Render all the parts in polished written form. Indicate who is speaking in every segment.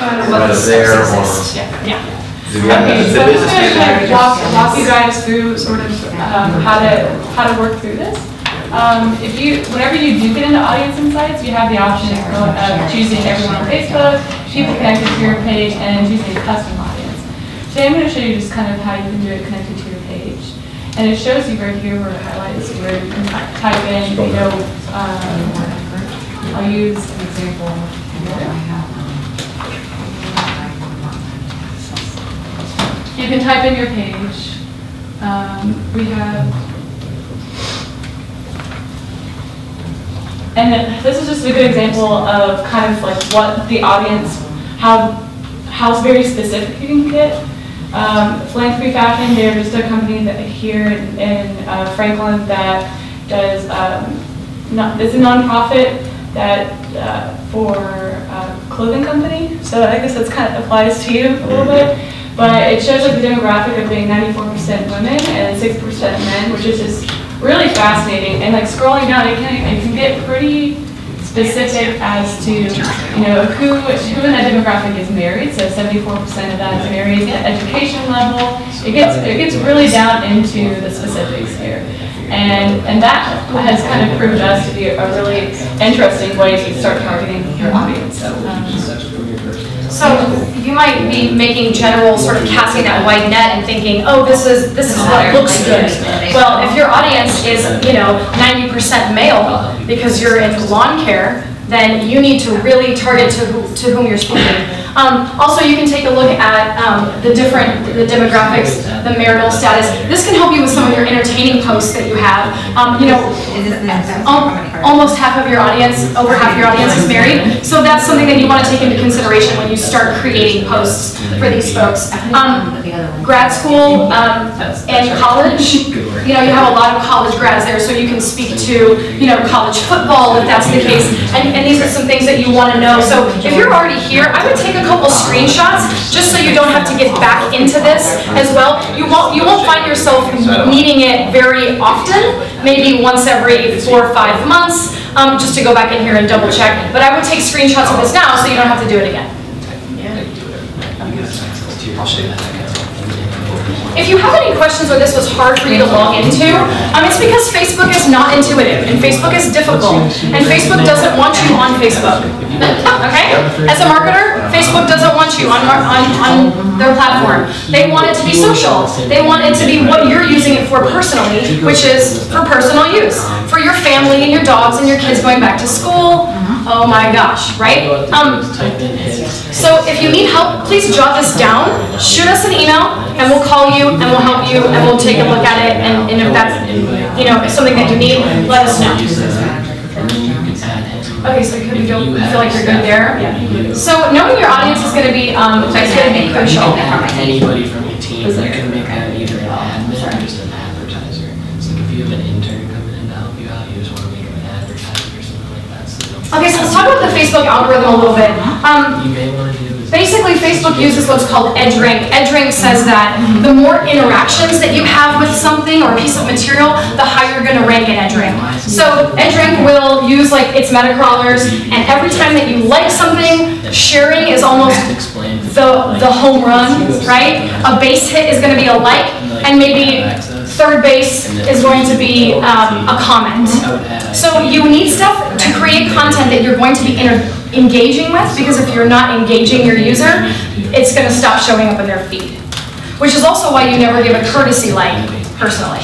Speaker 1: what the
Speaker 2: there or
Speaker 1: yeah.
Speaker 3: Okay, so I'm just going to kind of walk you guys through sort of how to work through this. Whenever you do get into audience insights, you have the option of choosing everyone on Facebook, people connected to your page, and choosing a custom audience. Today I'm going to show you just kind of how you can do it connected to your page. And it shows you right here where it highlights where you can type in, I'll use an example here. You can type in your page. We have, and this is just a good example of kind of like what the audience, how very specific you can get. Philanthropy Fashion, they're just a company that here in Franklin that does, it's a nonprofit that for clothing company. So I guess that's kind of applies to you a little bit. But it shows like the demographic of being 94% women and 6% men, which is just really fascinating. And like scrolling down, it can get pretty specific as to who in that demographic is married. So 74% of that is married. The education level, it gets really down into the specifics here. And that has kind of proved us to be a really interesting way to start targeting your audience.
Speaker 4: So you might be making general sort of casting that wide net and thinking, oh, this is what looks good. Well, if your audience is 90% male because you're in lawn care, then you need to really target to whom you're speaking. Also, you can take a look at the demographics, the marital status. This can help you with some of your entertaining posts that you have. Almost half of your audience, over half your audience is married. So that's something that you want to take into consideration when you start creating posts for these folks. Grad school and college, you have a lot of college grads there, so you can speak to college football if that's the case. And these are some things that you want to know. So if you're already here, I would take a couple screenshots just so you don't have to get back into this as well. You won't find yourself needing it very often, maybe once every 4 or 5 months, just to go back in here and double check. But I would take screenshots of this now so you don't have to do it again. If you have any questions or this was hard for you to log into, it's because Facebook is not intuitive and Facebook is difficult and Facebook doesn't want you on Facebook. Okay? As a marketer, Facebook doesn't want you on their platform. They want it to be social. They want it to be what you're using it for personally, which is for personal use. For your family and your dogs and your kids going back to school. Oh my gosh, right? So if you need help, please jot this down, shoot us an email, and we'll call you, and we'll help you, and we'll take a look at it, and if that's something that you need, let us know. Okay, so you feel like you're good there? Yeah. So knowing your audience is going to be crucial.
Speaker 5: Anybody from your team that can make that either an admin or just an advertiser. So if you have an intern coming in to help you out, you just want to make them an advertiser or something like that. Okay,
Speaker 4: so let's talk about the Facebook algorithm a little bit.
Speaker 5: You may want to do is
Speaker 4: basically, Facebook uses what's called EdgeRank. EdgeRank says that the more interactions that you have with something or a piece of material, the higher you're going to rank in EdgeRank. So EdgeRank will use its meta crawlers, and every time that you like something, sharing is almost the home run, right? A base hit is going to be a like, and maybe third base is going to be a comment. So you need stuff to create content that you're going to be engaging with, because if you're not engaging your user, it's going to stop showing up in their feed. Which is also why you never give a courtesy like, personally.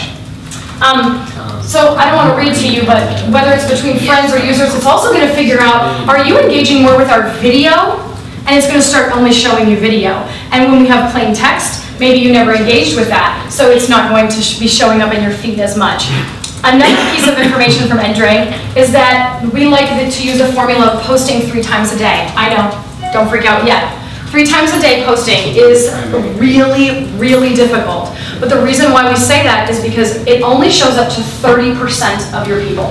Speaker 4: So I don't want to read to you, but whether it's between friends or users, it's also going to figure out, are you engaging more with our video? And it's going to start only showing you video. And when we have plain text, maybe you never engaged with that, so it's not going to be showing up in your feed as much. Another piece of information from EdgeRank is that we like to use a formula of posting 3 times a day. I know, don't freak out yet. 3 times a day posting is really, really difficult. But the reason why we say that is because it only shows up to 30% of your people.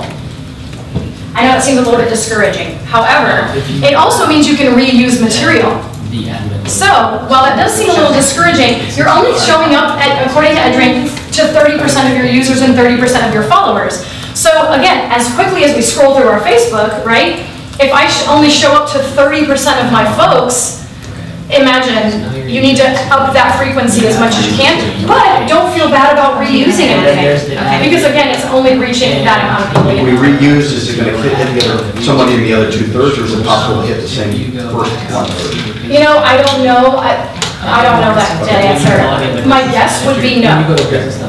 Speaker 4: I know it seems a little bit discouraging. However, it also means you can reuse material. So, while that does seem a little discouraging, you're only showing up, according to EdgeRank, to 30% of your users and 30% of your followers. So again, as quickly as we scroll through our Facebook, right, if I only show up to 30% of my folks, imagine you need to up that frequency as much as you can, but don't feel bad about reusing anything. Because again, it's only reaching that amount of people.
Speaker 1: When we reuse, is it going to hit somebody in the other 2/3, or is it possible to hit the same first 1/3?
Speaker 4: You know, I don't know. I don't know that answer. My guess would be no.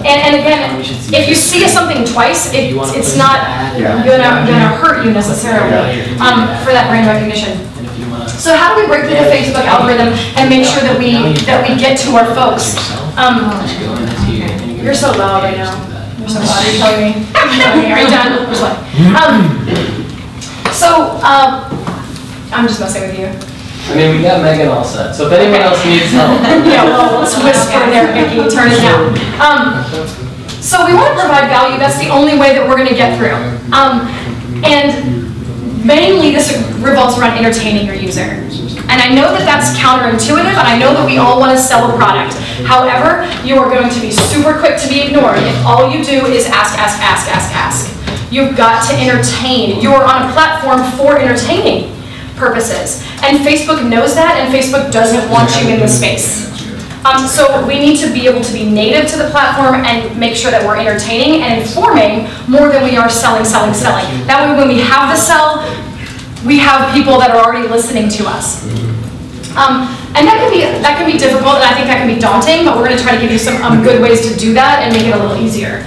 Speaker 4: And again, if you see something twice, it's not gonna hurt you necessarily for that brand recognition. So how do we break through the Facebook algorithm and make sure that we get to our folks? You're so loud right now. You're so loud. Are you telling me? Are you done? So I'm just messing with you.
Speaker 5: I mean, we got Megan all set, so if anyone else needs help.
Speaker 4: Yeah, well, let's whisper there, Vicky, turn it down. So we want to provide value. That's the only way that we're going to get through. And mainly this revolves around entertaining your user. And I know that that's counterintuitive, and I know that we all want to sell a product. However, you are going to be super quick to be ignored if all you do is ask. You've got to entertain. You're on a platform for entertaining purposes. And Facebook knows that, and Facebook doesn't want you in the space. So we need to be able to be native to the platform and make sure that we're entertaining and informing more than we are selling. That way when we have the sell, we have people that are already listening to us. And that can be difficult, and I think that can be daunting, but we're going to try to give you some good ways to do that and make it a little easier.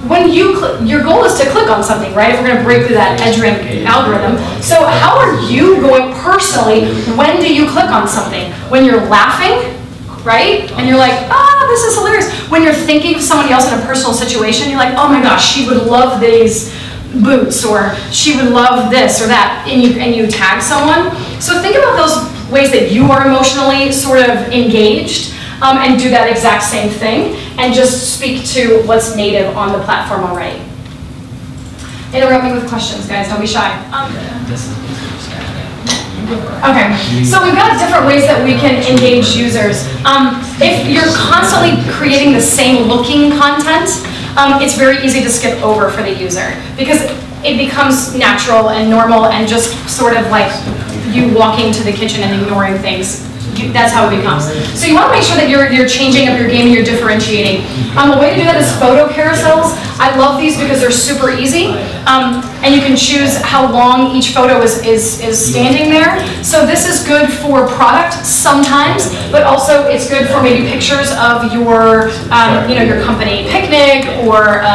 Speaker 4: When your goal is to click on something, right? If we're going to break through that EdgeRank algorithm. So how are you going personally? When do you click on something? When you're laughing, right? And you're like, this is hilarious. When you're thinking of somebody else in a personal situation, you're like, oh my gosh, she would love these boots, or she would love this or that, and you tag someone. So think about those ways that you are emotionally sort of engaged. And do that exact same thing, and just speak to what's native on the platform already. Interrupt me with questions, guys. Don't be shy. Okay, so we've got different ways that we can engage users. If you're constantly creating the same looking content, it's very easy to skip over for the user because it becomes natural and normal and just sort of like you walking to the kitchen and ignoring things. That's how it becomes. So you want to make sure that you're changing up your game and you're differentiating. A way to do that is photo carousels. I love these because they're super easy. And you can choose how long each photo is standing there. So this is good for product sometimes, but also it's good for maybe pictures of your your company picnic or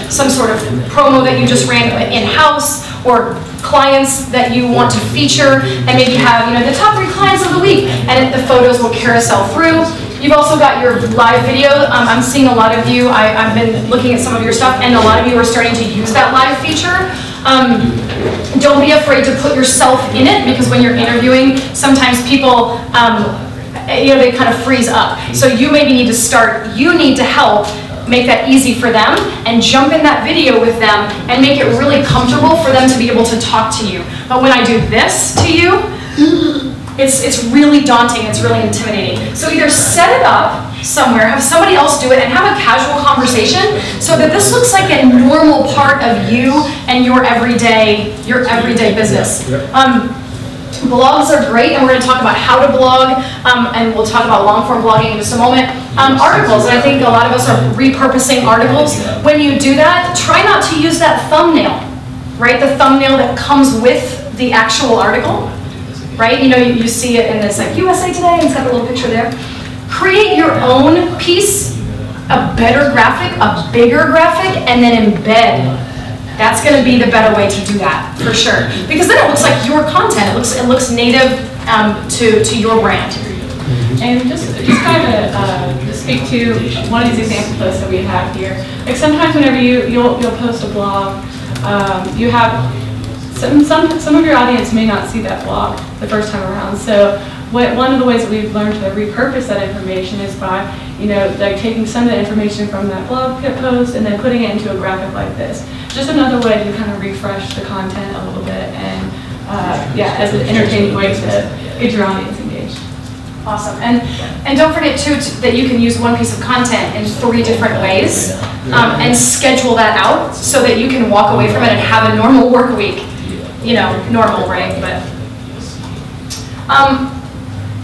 Speaker 4: some sort of promo that you just ran in-house, or clients that you want to feature, and maybe have the top 3 clients of the week, and the photos will carousel through. You've also got your live video. I'm seeing a lot of you, I've been looking at some of your stuff, and a lot of you are starting to use that live feature. Don't be afraid to put yourself in it, because when you're interviewing, sometimes people, they kind of freeze up. So you maybe need to help make that easy for them and jump in that video with them and make it really comfortable for them to be able to talk to you. But when I do this to you, it's really daunting, it's really intimidating. So either set it up somewhere, have somebody else do it, and have a casual conversation so that this looks like a normal part of you and your everyday business. Blogs are great, and we're going to talk about how to blog, and we'll talk about long-form blogging in just a moment. Articles, and I think a lot of us are repurposing articles. When you do that, try not to use that thumbnail, right? The thumbnail that comes with the actual article, right? You see it in this like USA Today, and it's got a little picture there. Create your own piece, a better graphic, a bigger graphic, and then embed. That's going to be the better way to do that, for sure. Because then it looks like your content. It looks native to your brand.
Speaker 3: And just kind of speak to one of these example posts that we have here. Like sometimes whenever you'll post a blog, you have some of your audience may not see that blog the first time around. So one of the ways that we've learned to repurpose that information is by like taking some of the information from that blog post and then putting it into a graphic like this. Just another way to kind of refresh the content a little bit and as an entertaining way to get your audience engaged.
Speaker 4: Awesome. And don't forget too that you can use one piece of content in 3 different ways and schedule that out so that you can walk away from it and have a normal work week. Normal, right? But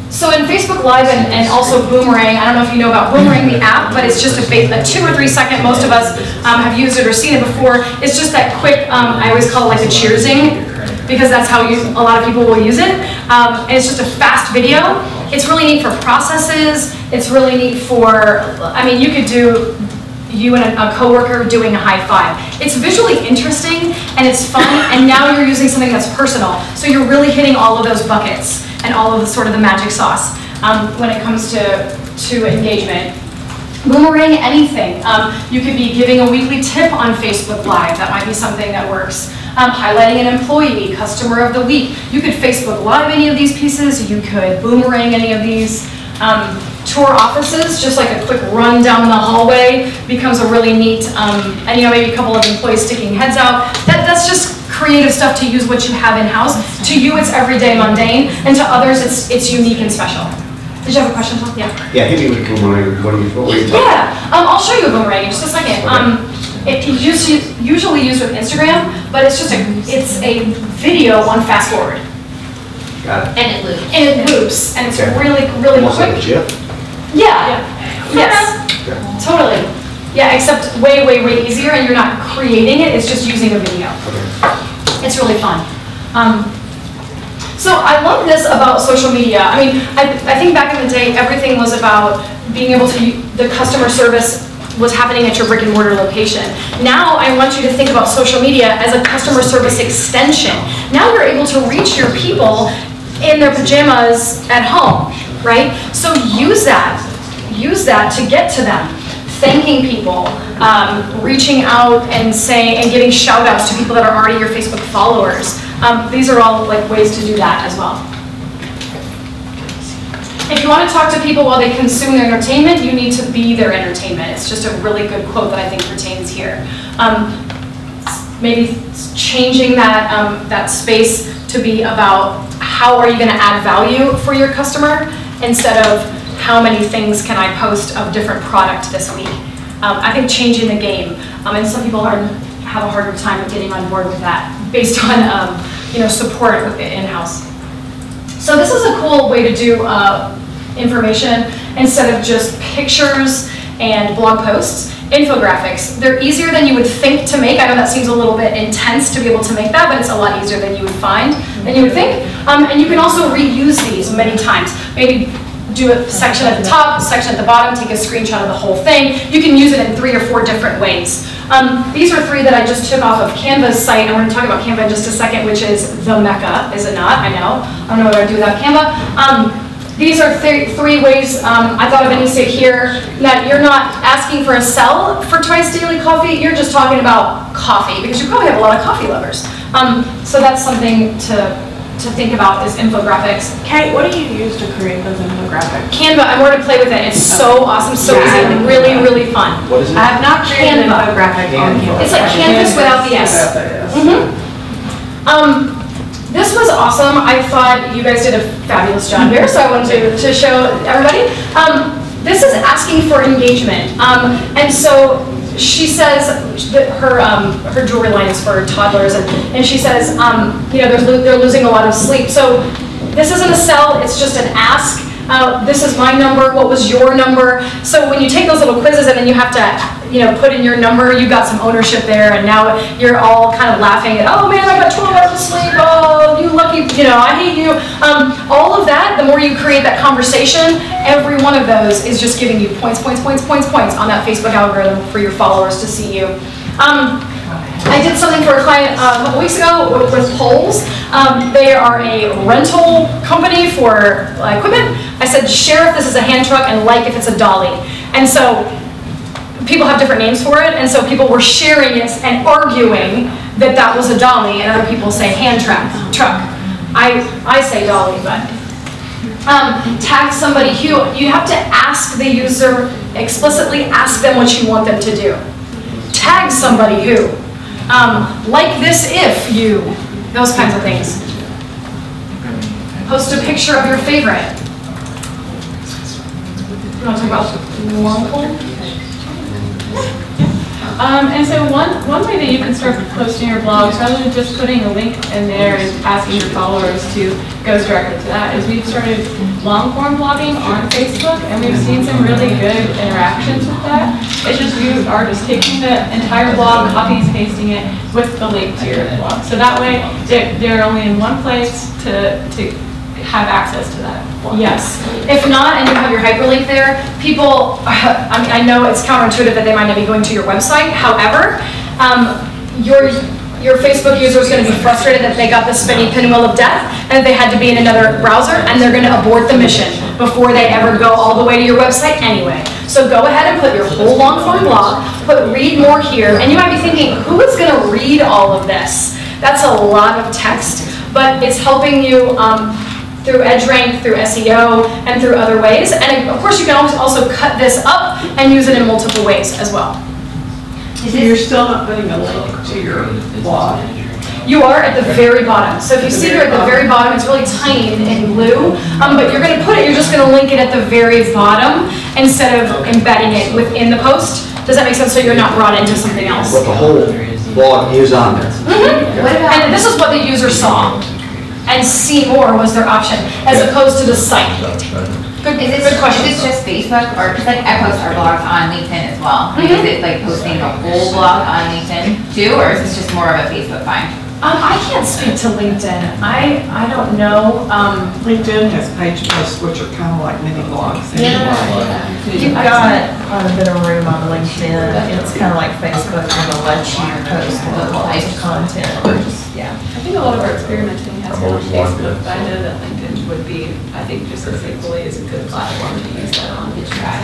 Speaker 4: So in Facebook Live and also Boomerang, I don't know if you know about Boomerang, the app, but it's just a 2 or 3 second, most of us have used it or seen it before. It's just that quick, I always call it like the cheersing, because that's how a lot of people will use it. And it's just a fast video. It's really neat for processes. It's really neat for, I mean, you could do you and a coworker doing a high five. It's visually interesting and it's fun, and now you're using something that's personal. So you're really hitting all of those buckets and all of the sort of the magic sauce when it comes to engagement. Boomerang anything. You could be giving a weekly tip on Facebook Live. That might be something that works. Highlighting an employee, customer of the week. You could Facebook Live any of these pieces. You could Boomerang any of these. Tour offices, just like a quick run down the hallway becomes a really neat, and you know, maybe a couple of employees sticking heads out. That's just creative stuff to use what you have in-house. To you, it's everyday mundane, and to others, it's unique and special. Did you have a question, Tom? Yeah.
Speaker 1: Yeah, hit me with Boomerang. What are you talking about?
Speaker 4: Yeah, I'll show you a Boomerang in just a second. It's usually used with Instagram, but it's just it's a video on fast forward.
Speaker 1: Got it.
Speaker 4: And it loops. And it loops, and it's really, really
Speaker 1: almost
Speaker 4: quick.
Speaker 1: like a GIF?
Speaker 4: Yeah. Yes.
Speaker 1: Okay.
Speaker 4: Totally. Yeah, except way, way, way easier, and you're not creating it, it's just using a video.
Speaker 1: Okay.
Speaker 4: It's really fun. So I love this about social media. I mean, I think back in the day, everything was about being able to, the customer service was happening at your brick and mortar location. Now I want you to think about social media as a customer service extension. Now you're able to reach your people in their pajamas at home, right? So use that to get to them. Thanking people, reaching out and giving shout outs to people that are already your Facebook followers. These are all like ways to do that as well. If you want to talk to people while they consume their entertainment, you need to be their entertainment. It's just a really good quote that I think pertains here. Maybe changing that space to be about how are you going to add value for your customer instead of how many things can I post of different product this week. I think changing the game, and some people have a harder time getting on board with that based on support in-house. So this is a cool way to do information instead of just pictures and blog posts. Infographics, they're easier than you would think to make. I know that seems a little bit intense to be able to make that, but it's a lot easier than you would think. And you can also reuse these many times. Maybe do a section at the top, a section at the bottom, take a screenshot of the whole thing. You can use it in 3 or 4 different ways. These are 3 that I just took off of Canva's site, and we're going to talk about Canva in just a second, which is the mecca, is it not? I know. I don't know what I'd do without Canva. These are 3 ways I thought of any sit here that you're not asking for a sell for Twice Daily Coffee, you're just talking about coffee, because you probably have a lot of coffee lovers. So that's something to think about is infographics.
Speaker 2: Kate, what do you use to create those infographics?
Speaker 4: Canva, I'm going to play with it. It's so awesome, so easy, and really, really fun.
Speaker 1: What is it?
Speaker 2: I have not created an
Speaker 4: Canva.
Speaker 2: infographic on Canva.
Speaker 4: It's like Canvas without the S. This was awesome. I thought you guys did a fabulous job here, so I wanted to show everybody. This is asking for engagement. And so she says that her jewelry line is for toddlers, and she says, they're losing a lot of sleep. So this isn't a sell, it's just an ask. This is my number, what was your number? So when you take those little quizzes and then you have to put in your number, you got some ownership there, and now you're all kind of laughing at, oh man, I got 12 hours of sleep, oh, you lucky, I hate you. All of that, the more you create that conversation, every one of those is just giving you points on that Facebook algorithm for your followers to see you. I did something for a client a couple weeks ago with polls. They are a rental company for equipment. I said, share if this is a hand truck and like if it's a dolly. And so people have different names for it, and so people were sharing it and arguing that that was a dolly, and other people say hand truck. I say dolly, but tag somebody who, you have to ask the user, explicitly ask them what you want them to do. Tag somebody who, like this if you, those kinds of things. Post a picture of your favorite. You want to talk about Longhorn?
Speaker 3: And so one way that you can start posting your blogs, rather than just putting a link in there and asking your followers to go directly to that, is we've started long-form blogging on Facebook, and we've seen some really good interactions with that. It's just you are just taking the entire blog, copy and pasting it with the link to your blog. So that way, they're only in one place to have access to that blog.
Speaker 4: Yes. If not, and you have your hyperlink there, people, I mean, I know it's counterintuitive that they might not be going to your website. However, your Facebook user is going to be frustrated that they got the spinny pinwheel of death and they had to be in another browser, and they're going to abort the mission before they ever go all the way to your website anyway. So go ahead and put your whole long-form blog, put read more here, and you might be thinking, who is going to read all of this? That's a lot of text, but it's helping you through EdgeRank, through SEO, and through other ways. And of course, you can always also cut this up and use it in multiple ways as well.
Speaker 2: So you're still not putting a link to your blog?
Speaker 4: You are at the very bottom. So if you see here at the very bottom, it's really tiny in blue, but you're going to you're just going to link it at the very bottom instead of embedding it within the post. Does that make sense? So you're not brought into something else.
Speaker 1: But the whole blog is on there.
Speaker 4: And this is what the user saw. And see more was their option, as opposed to the site. Good question.
Speaker 6: Is it just Facebook, or because like I post our blogs on LinkedIn as well? Is it like posting the whole blog on LinkedIn too, or is this just more of a Facebook find?
Speaker 4: I can't speak to LinkedIn. I don't know.
Speaker 2: LinkedIn has page posts, which are kind of like mini blogs.
Speaker 7: You've got quite a bit of room on LinkedIn. It's kind of like Facebook, it'll let you post lots of content. Yeah.
Speaker 3: I think a lot of our experimenting has been on Facebook, but I know that LinkedIn would be, I think, just as equally as a good platform to use that on.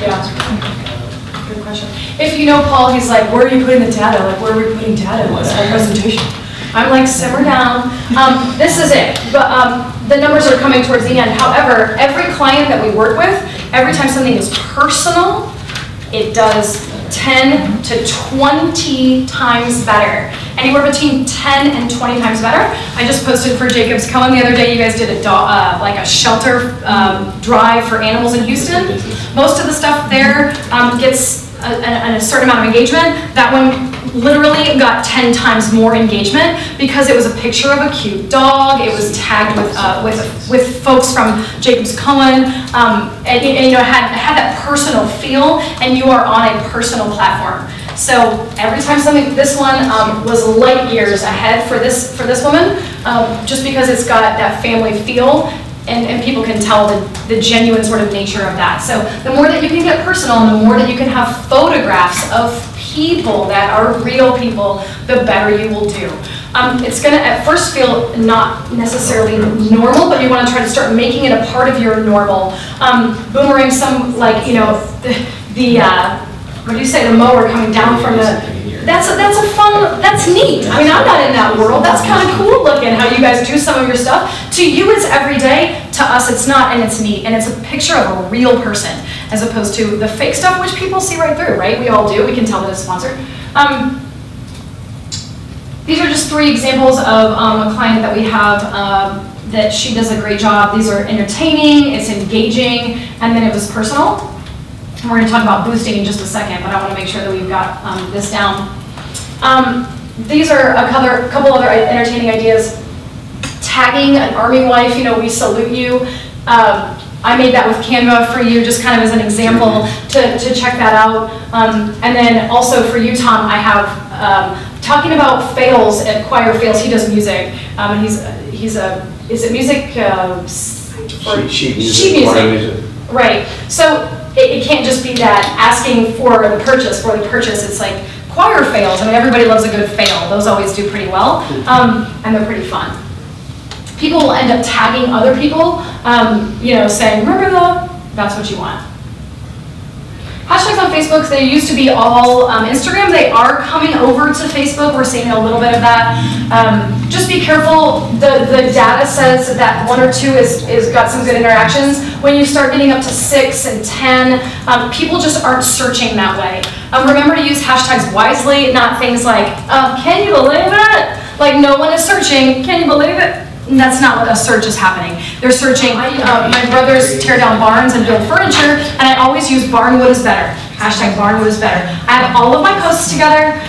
Speaker 4: Yeah. Good question. If you know Paul, he's like, where are you putting the data? Like, where are we putting data in this whole presentation? I'm like, simmer down. This is it. But the numbers are coming towards the end. However, every client that we work with, every time something is personal, it does 10 to 20 times better. Anywhere between 10 and 20 times better. I just posted for Jacobs Cohen the other day. You guys did like a shelter drive for animals in Houston. Most of the stuff there gets a certain amount of engagement. That one literally got 10 times more engagement because it was a picture of a cute dog. It was tagged with folks from Jacobs Cohen, and you know, it had that personal feel, and you are on a personal platform. So every time something, this one was light years ahead for this woman, just because it's got that family feel. And people can tell the genuine sort of nature of that. So the more that you can get personal, and the more that you can have photographs of people that are real people, the better you will do. It's going to at first feel not necessarily normal, but you want to try to start making it a part of your normal. Boomerang, some like, you know, what do you say, the mower coming down from the, that's a fun, that's neat. I mean, I'm not in that world. That's kind of cool looking how you guys do some of your stuff. To you, it's every day. To us, it's not, and it's neat. And it's a picture of a real person, as opposed to the fake stuff, which people see right through, right? We all do. We can tell that it's sponsored. These are just 3 examples of a client that we have that she does a great job. These are entertaining, it's engaging, and then it was personal. And we're going to talk about boosting in just a second, but I want to make sure that we've got this down. These are a couple other entertaining ideas. Tagging an army wife, you know, we salute you. I made that with Canva for you, just kind of as an example to check that out. And then also for you, Tom, I have talking about fails at choir fails. He does music, and is it music?
Speaker 1: Sheet music.
Speaker 4: Right. So it can't just be that asking for the purchase It's like choir fails. I mean, everybody loves a good fail. Those always do pretty well, and they're pretty fun. People will end up tagging other people, you know, saying, remember that's what you want. Hashtags on Facebook, they used to be all Instagram. They are coming over to Facebook. We're seeing a little bit of that. Just be careful. The data says that 1 or 2 is got some good interactions. When you start getting up to 6 and 10, people just aren't searching that way. Remember to use hashtags wisely, not things like, can you believe it? Like, no one is searching, can you believe it? And that's not what a search is happening. They're searching, my brothers tear down barns and build furniture, and I always use barn wood is better. Hashtag Barnwood is better. I have all of my posts together.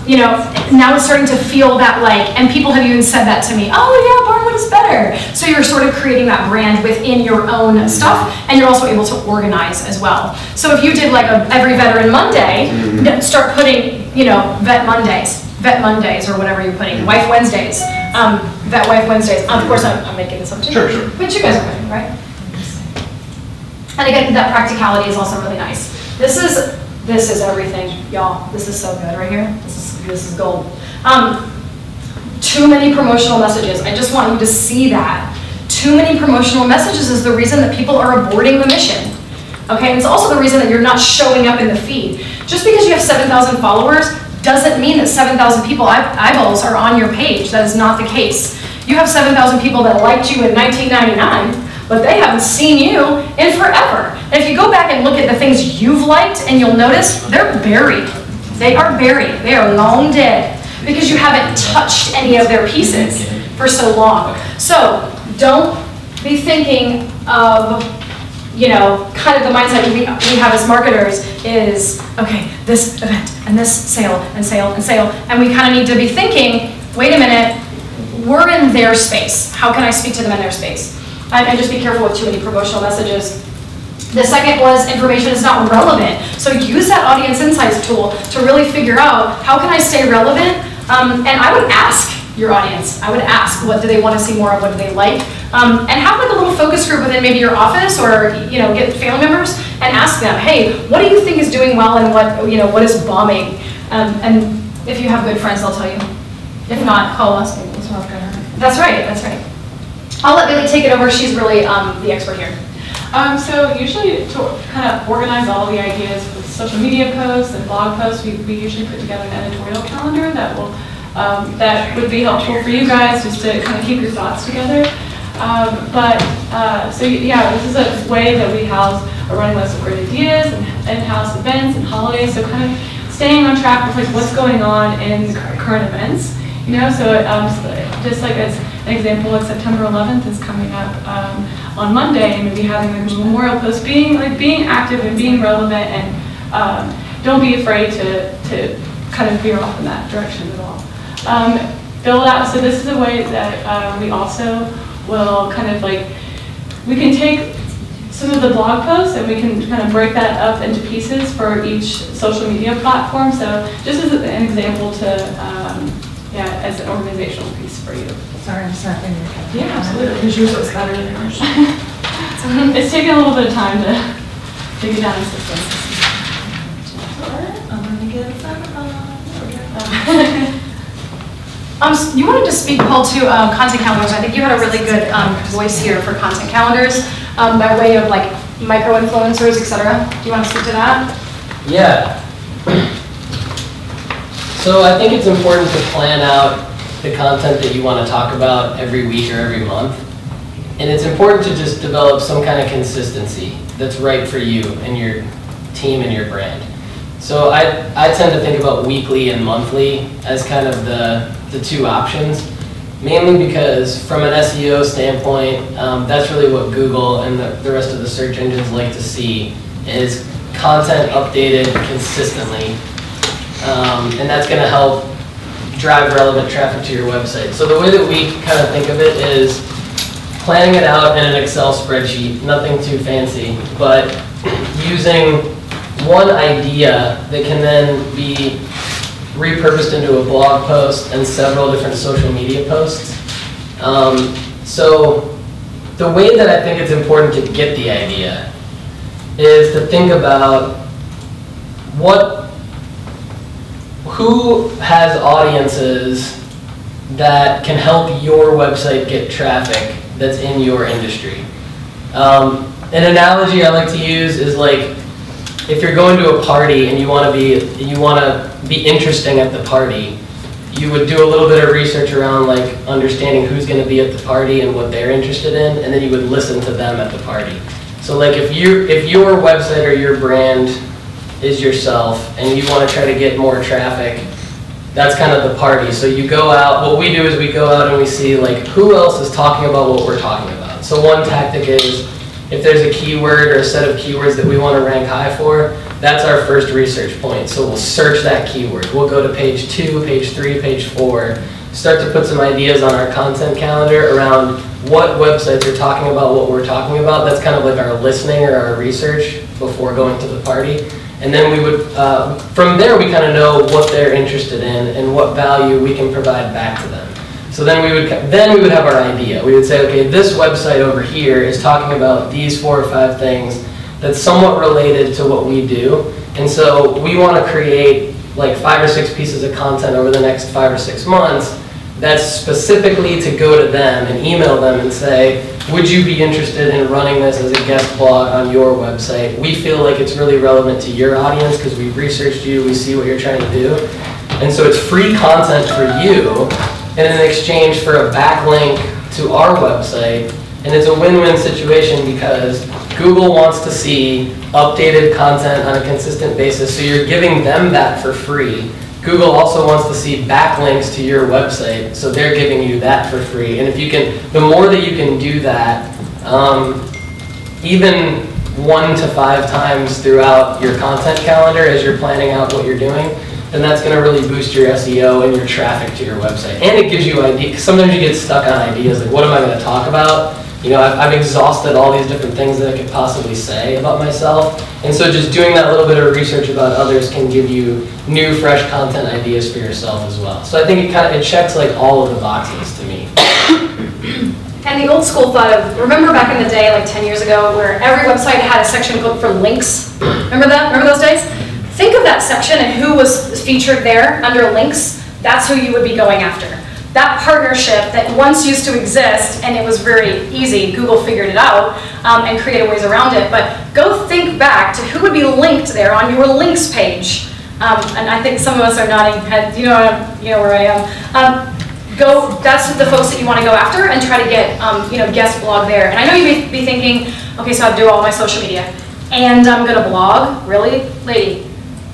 Speaker 4: You know, now it's starting to feel that like, and people have even said that to me, oh yeah, Barnwood is better. So you're sort of creating that brand within your own stuff, and you're also able to organize as well. So if you did like a every Veteran Monday, start putting, you know, Vet Mondays, or whatever you're putting, Wife Wednesdays, Vet Wife Wednesdays. Of course, I'm making this up too.
Speaker 1: Sure, sure.
Speaker 4: But you guys are putting, right? And again, that practicality is also really nice. This is everything, y'all. This is so good right here. This is gold. Too many promotional messages. I just want you to see that. Too many promotional messages is the reason that people are aborting the mission. Okay, and it's also the reason that you're not showing up in the feed. Just because you have 7,000 followers doesn't mean that 7,000 people eyeballs are on your page. That is not the case. You have 7,000 people that liked you in 1999, but they haven't seen you in forever. And if you go back and look at the things you've liked, and you'll notice they're buried. They are buried. They are long dead because you haven't touched any of their pieces for so long. So don't be thinking of, you know, kind of the mindset we have as marketers is, okay, this event and this sale and sale and sale. And we kind of need to be thinking, wait a minute, we're in their space. How can I speak to them in their space? And just be careful with too many promotional messages. The second was information is not relevant. So use that audience insights tool to really figure out how can I stay relevant. And I would ask your audience. I would ask, what do they want to see more of? What do they like? And have like a little focus group within maybe your office, or you know, get family members and ask them, hey, what do you think is doing well and what is bombing? And if you have good friends, they'll tell you. If not, call us. That's right. That's right. I'll let Billy take it over. She's really the expert here.
Speaker 3: So usually to kind of organize all the ideas with social media posts and blog posts, we usually put together an editorial calendar that will that would be helpful for you guys just to kind of keep your thoughts together. So yeah, this is a way that we house a running list of great ideas and house events and holidays. So kind of staying on track with like what's going on in current events. You know, so just like as an example, like September 11th is coming up on Monday, and maybe having like a memorial post, being active and being relevant, and don't be afraid to kind of veer off in that direction at all. Build out. So this is a way that we also will kind of like, we can take some of the blog posts and we can kind of break that up into pieces for each social media platform. So just as an example to. Yeah, as an organizational piece for you.
Speaker 7: Sorry, I'm snapping your head.
Speaker 3: Yeah, absolutely. Because yours looks better than yours. It's taken a little bit of time to dig it down in the system.
Speaker 7: I'm gonna get
Speaker 4: You wanted to speak, Paul, to content calendars. I think you had a really good voice here for content calendars by way of like micro-influencers, etc. Do you want to speak to that?
Speaker 5: Yeah. So I think it's important to plan out the content that you want to talk about every week or every month. And it's important to just develop some kind of consistency that's right for you and your team and your brand. So I tend to think about weekly and monthly as kind of the two options, mainly because from an SEO standpoint, that's really what Google and the rest of the search engines like to see is content updated consistently. And that's going to help drive relevant traffic to your website. So the way that we kind of think of it is planning it out in an Excel spreadsheet, nothing too fancy, but using one idea that can then be repurposed into a blog post and several different social media posts. So the way that I think it's important to get the idea is to think about who has audiences that can help your website get traffic that's in your industry. An analogy I like to use is like if you're going to a party and you want to be interesting at the party, you would do a little bit of research around like understanding who's going to be at the party and what they're interested in, and then you would listen to them at the party. So like if your website or your brand is yourself and you want to try to get more traffic, that's kind of the party. So you go out, what we do is we go out and we see like who else is talking about what we're talking about. So one tactic is if there's a keyword or a set of keywords that we want to rank high for, that's our first research point. So we'll search that keyword. We'll go to page 2, page 3, page 4, start to put some ideas on our content calendar around what websites are talking about what we're talking about. That's kind of like our listening or our research before going to the party. And then we would, from there we kind of know what they're interested in and what value we can provide back to them. So then we would have our idea. We would say, okay, this website over here is talking about these 4 or 5 things that's somewhat related to what we do. And so we want to create like 5 or 6 pieces of content over the next 5 or 6 months that's specifically to go to them and email them and say, would you be interested in running this as a guest blog on your website? We feel like it's really relevant to your audience because we've researched you, we see what you're trying to do. And so it's free content for you, and in exchange for a backlink to our website. And it's a win-win situation because Google wants to see updated content on a consistent basis, so you're giving them that for free. Google also wants to see backlinks to your website, so they're giving you that for free. And if you can, the more that you can do that, even 1 to 5 times throughout your content calendar as you're planning out what you're doing, then that's going to really boost your SEO and your traffic to your website. And it gives you ideas. Sometimes you get stuck on ideas, like what am I going to talk about? You know, I've exhausted all these different things that I could possibly say about myself. And so just doing that little bit of research about others can give you new, fresh content ideas for yourself as well. So I think it checks like all of the boxes to me.
Speaker 4: And the old school thought of, remember back in the day, like 10 years ago, where every website had a section for links? Remember that? Remember those days? Think of that section and who was featured there under links. That's who you would be going after. That partnership that once used to exist, and it was very easy, Google figured it out and created ways around it, but go think back to who would be linked there on your links page. And I think some of us are nodding heads, you know where I am. That's the folks that you want to go after and try to get guest blog there. And I know you may be thinking, okay, so I do all my social media and I'm going to blog, really, lady?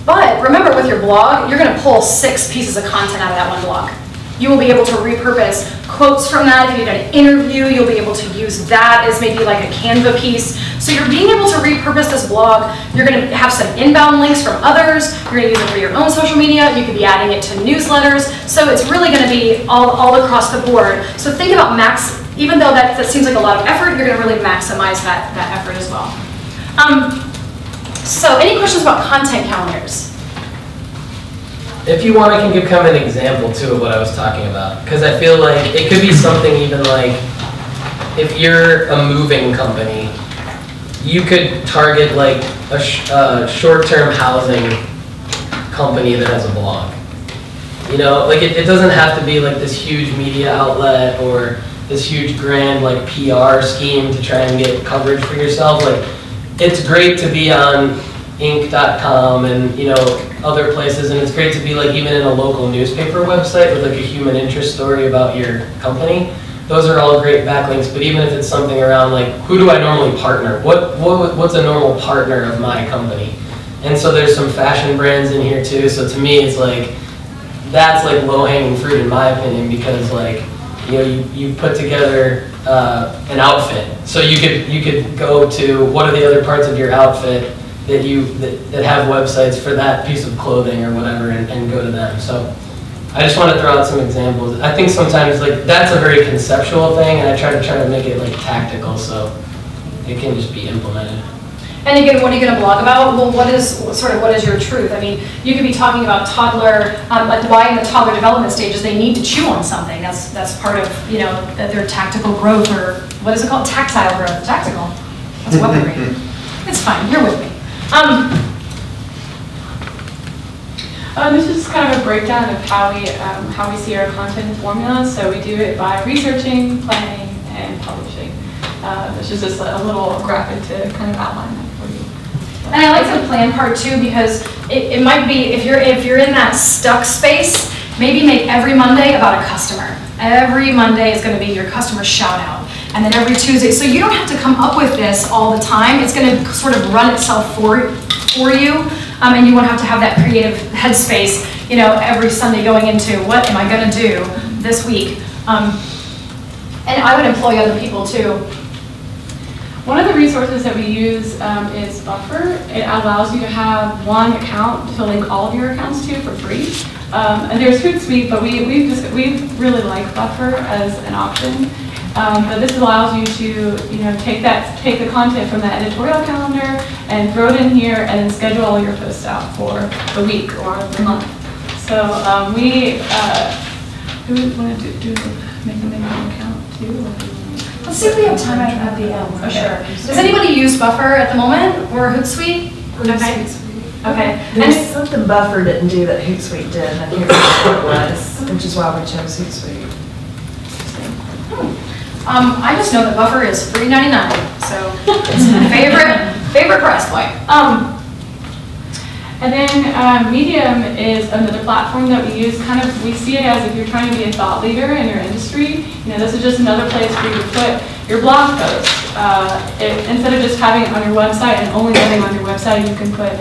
Speaker 4: But remember, with your blog, you're going to pull 6 pieces of content out of that one blog. You will be able to repurpose quotes from that. If you did an interview, you'll be able to use that as maybe like a Canva piece. So you're being able to repurpose this blog. You're going to have some inbound links from others. You're going to use it for your own social media. You could be adding it to newsletters. So it's really going to be all across the board. So think about even though that seems like a lot of effort, you're going to really maximize that effort as well. So any questions about content calendars?
Speaker 5: If you want, I can give kind of an example too of what I was talking about, because I feel like it could be something even like if you're a moving company, you could target like a short-term housing company that has a blog. You know, like it doesn't have to be like this huge media outlet or this huge grand like PR scheme to try and get coverage for yourself. Like, it's great to be on Inc.com and other places, and it's great to be like even in a local newspaper website with like a human interest story about your company. Those are all great backlinks, but even if it's something around like, who do I normally partner? What's a normal partner of my company? And so there's some fashion brands in here too, so to me it's like, that's like low-hanging fruit in my opinion, because like, you put together an outfit. So you could go to what are the other parts of your outfit that have websites for that piece of clothing or whatever, and go to them. So I just want to throw out some examples. I think sometimes like that's a very conceptual thing, and I try to make it like tactical so it can just be implemented.
Speaker 4: And again, what are you going to blog about? Well, what is your truth? I mean, you could be talking about toddler, like why in the toddler development stages they need to chew on something. That's part of their tactical growth, or what is it called? Tactile growth. Tactical. That's weaponry. It's fine. You're with me.
Speaker 3: This is kind of a breakdown of how we see our content formula. So we do it by researching, planning, and publishing. This is just a little graphic to kind of outline that for you.
Speaker 4: And I like the plan part too, because it might be, if you're in that stuck space, maybe make every Monday about a customer. Every Monday is going to be your customer shout out. And then every Tuesday, so you don't have to come up with this all the time. It's going to sort of run itself for you, and you won't have to have that creative headspace, every Sunday going into what am I going to do this week. And I would employ other people too.
Speaker 3: One of the resources that we use is Buffer. It allows you to have one account to link all of your accounts to for free. And there's Hootsuite, but we really like Buffer as an option. But this allows you to take the content from that editorial calendar and throw it in here, and then schedule all your posts out for the week or the month. So who would want to make a minimum account too?
Speaker 4: Let's see if we have time at the end, for sure. Does anybody use Buffer at the moment, or Hootsuite? Okay. Okay.
Speaker 7: There's something Buffer didn't do that Hootsuite did, and I can't remember what it was, which is why we chose Hootsuite.
Speaker 4: I just know that Buffer is free $99, so it's my favorite price point.
Speaker 3: And then Medium is another platform that we use. We see it as if you're trying to be a thought leader in your industry. This is just another place for you to put your blog posts. Instead of just having it on your website and only having it on your website, you can put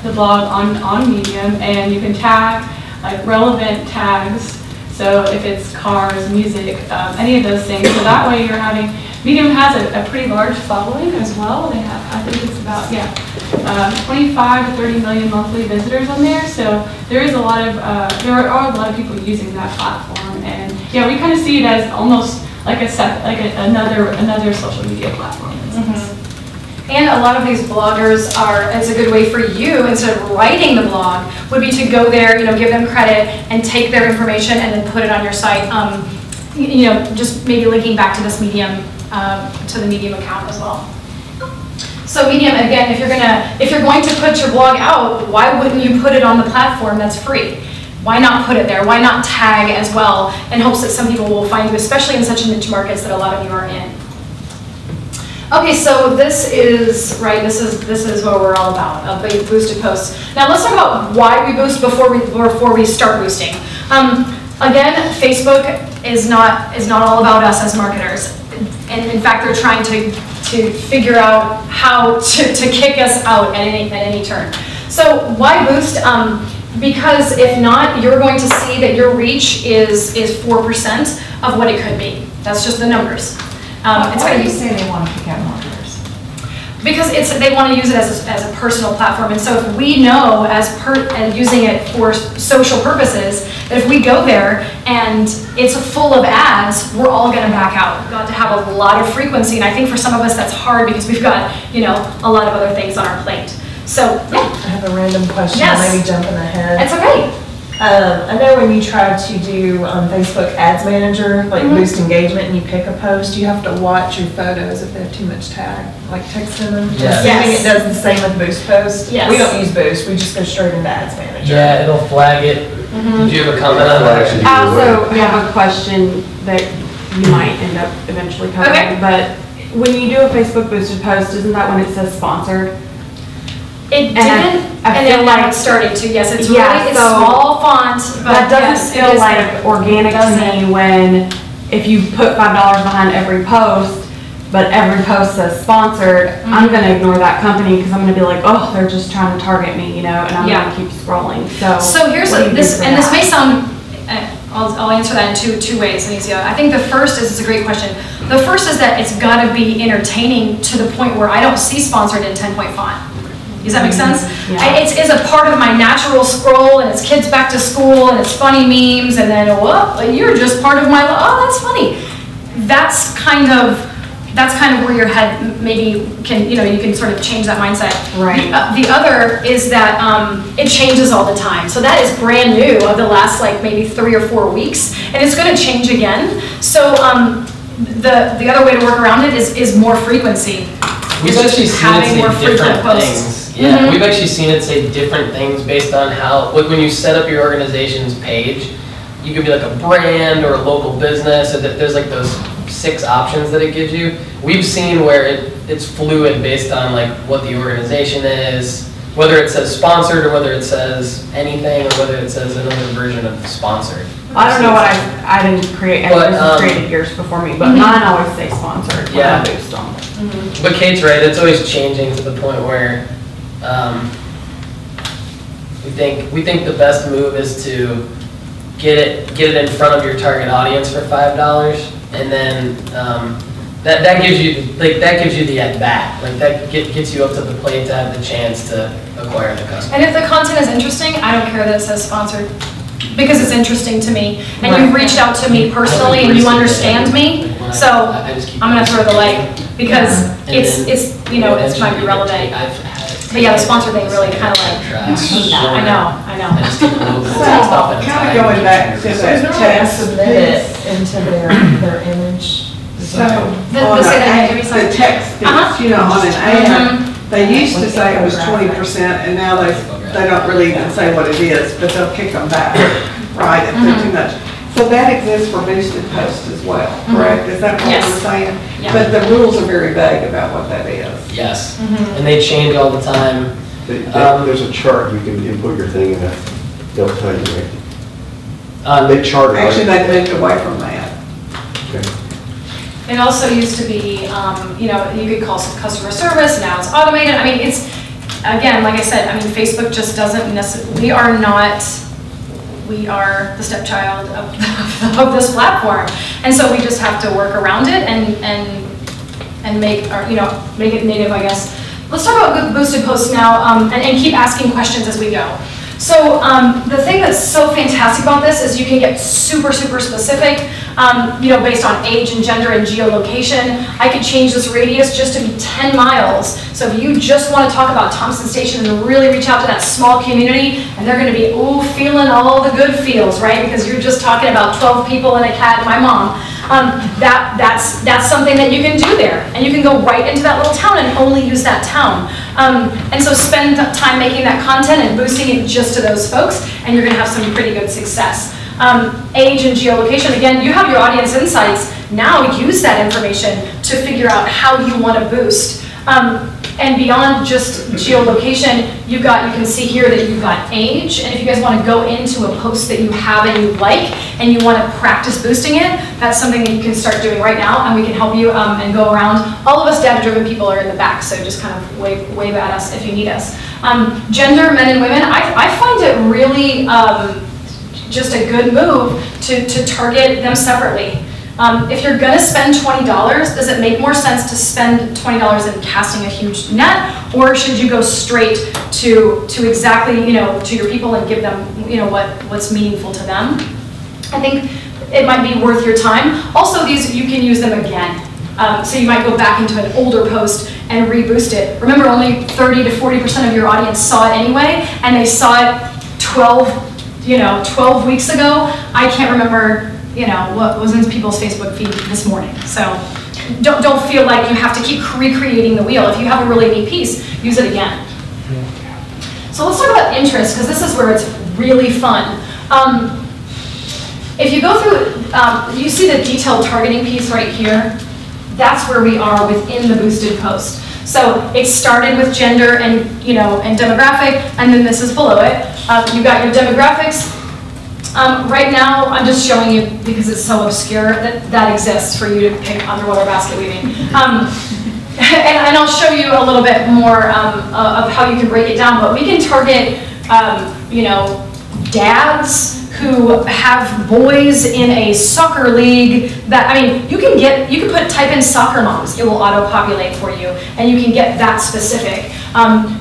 Speaker 3: the blog on Medium, and you can tag relevant tags. So if it's cars, music, any of those things. So that way you're having, Medium has a pretty large following as well. They have, I think it's about, 25 to 30 million monthly visitors on there. So there is a lot of, there are a lot of people using that platform. And yeah, we kind of see it as almost like another social media platform.
Speaker 4: And a lot of these bloggers it's a good way for you, instead of writing the blog, would be to go there, give them credit and take their information and then put it on your site. Just maybe linking back to this Medium, to the Medium account as well. So Medium, again, if you're going to put your blog out, why wouldn't you put it on the platform that's free? Why not put it there? Why not tag as well, in hopes that some people will find you, especially in such niche markets that a lot of you are in? Okay, so this is what we're all about, boosted posts. Now let's talk about why we boost before we start boosting. Again, Facebook is not all about us as marketers, and in fact, they're trying to figure out how to kick us out at any turn. So why boost? Because if not, you're going to see that your reach is 4% of what it could be. That's just the numbers.
Speaker 7: Why do you say they want to kick out marketers?
Speaker 4: Because they want to use it as a personal platform, and so if we know and using it for social purposes, that if we go there and it's full of ads, we're all going to back out. We've got to have a lot of frequency, and I think for some of us that's hard because we've got a lot of other things on our plate. So yeah.
Speaker 7: I have a random question.
Speaker 4: Yes.
Speaker 7: Maybe jumping ahead.
Speaker 4: It's okay.
Speaker 7: I know when you try to do Facebook Ads Manager, boost engagement, and you pick a post, you have to watch your photos if they have too much tag, texting them.
Speaker 5: Yes.
Speaker 7: Assuming it does the same with Boost Post.
Speaker 4: Yes.
Speaker 7: We don't use Boost, we just go straight into Ads Manager.
Speaker 5: Yeah, it'll flag it. Did you have a comment on that?
Speaker 8: I also have a question that you might end up eventually covering.
Speaker 4: Okay.
Speaker 8: But when you do a Facebook boosted post, isn't that when it says sponsored?
Speaker 4: It didn't, and then now it's starting to. Yes, it's really it's small font, but
Speaker 8: that doesn't feel like organic to me when if you put $5 behind every post, but every post says sponsored, I'm going to ignore that company because I'm going to be like, oh, they're just trying to target me, and I'm going to keep scrolling. So
Speaker 4: here's this, and this may sound. I'll answer that in two ways, Anisia. I think the first is, it's a great question. The first is that it's got to be entertaining to the point where I don't see sponsored in 10-point font. Does that make sense?
Speaker 8: Yeah.
Speaker 4: It is a part of my natural scroll, and it's kids back to school, and it's funny memes, and then, you're just part of my, that's funny. That's kind of where your head maybe can, you can sort of change that mindset.
Speaker 8: Right.
Speaker 4: The other is that it changes all the time. So that is brand new of the last maybe 3 or 4 weeks, and it's going to change again. So the other way to work around it is more frequency.
Speaker 5: We've actually seen it say different things. Yeah, we've actually seen it say different things based on how, when you set up your organization's page, you could be like a brand or a local business, so that there's those 6 options that it gives you. We've seen where it's fluid based on what the organization is, whether it says sponsored or whether it says anything or whether it says another version of sponsored.
Speaker 8: I don't know what I didn't create. Everyone's created yours before me, but mine always say sponsored when I boost them.
Speaker 5: But Kate's right, it's always changing to the point where we think the best move is to get it in front of your target audience for $5, and then that gives you the at bat. Like that gets you up to the plate to have the chance to acquire the customer.
Speaker 4: And if the content is interesting, I don't care that it says sponsored, because it's interesting to me. And you've reached out to me personally and you understand me, so I'm gonna throw the like, because it's you know, it might be relevant. But yeah, the sponsor thing really kind of like, I know.
Speaker 7: So, kind of going back to that text,
Speaker 2: Submit it into their image.
Speaker 7: so, on the text piece, you know, on an ad, they used to say it was 20%, and now they don't really even say what it is, but they'll kick them back, right, if they're too much. So that exists for boosted posts as well, correct? Is that what we're saying?
Speaker 4: Yeah.
Speaker 7: But the rules are very vague about what that is.
Speaker 5: Yes, and they change all the time.
Speaker 9: There's a chart, you can input your thing and they'll tell you, right? They chart it.
Speaker 7: Actually, they've moved away from that.
Speaker 9: Okay.
Speaker 4: It also used to be, you know, you could call customer service, now it's automated. I mean, it's, again, like I said, I mean, Facebook just doesn't necessarily, we are the stepchild of this platform. And so we just have to work around it and make our, you know, make it native, I guess. Let's talk about boosted posts now, and keep asking questions as we go. So the thing that's so fantastic about this is you can get super, super specific, you know, based on age and gender and geolocation. I could change this radius just to be 10 miles. So if you just want to talk about Thompson Station and really reach out to that small community, and they're going to be, ooh, feeling all the good feels, right? Because you're just talking about 12 people and a cat and my mom. That's something that you can do there. And you can go right into that little town and only use that town. And so spend time making that content and boosting it just to those folks, and you're gonna have some pretty good success. Age and geolocation, again, you have your audience insights. Now use that information to figure out how you wanna boost. And beyond just geolocation, you can see here that you've got age, and if you guys want to go into a post that you have and you like, and you want to practice boosting it, that's something that you can start doing right now, and we can help you and go around. All of us data-driven people are in the back, so just kind of wave at us if you need us. Gender, men and women, I find it really just a good move to target them separately. If you're gonna spend $20, does it make more sense to spend $20 in casting a huge net, or should you go straight to exactly, you know, to your people and give them, you know, what's meaningful to them? I think it might be worth your time. Also, these, you can use them again. So you might go back into an older post and reboost it. Remember, only 30 to 40% of your audience saw it anyway, and they saw it 12 weeks ago. I can't remember, you know, what was in people's Facebook feed this morning. So don't feel like you have to keep recreating the wheel. If you have a really neat piece, use it again. So let's talk about interest, because this is where it's really fun. If you go through, you see the detailed targeting piece right here. That's where we are within the boosted post. So it started with gender and, you know, and demographic, and then this is below it. You got your demographics. Right now, I'm just showing you because it's so obscure that exists for you to pick underwater basket weaving. And I'll show you a little bit more of how you can break it down, but we can target, you know, dads who have boys in a soccer league that, I mean, you can type in soccer moms, it will auto-populate for you, and you can get that specific.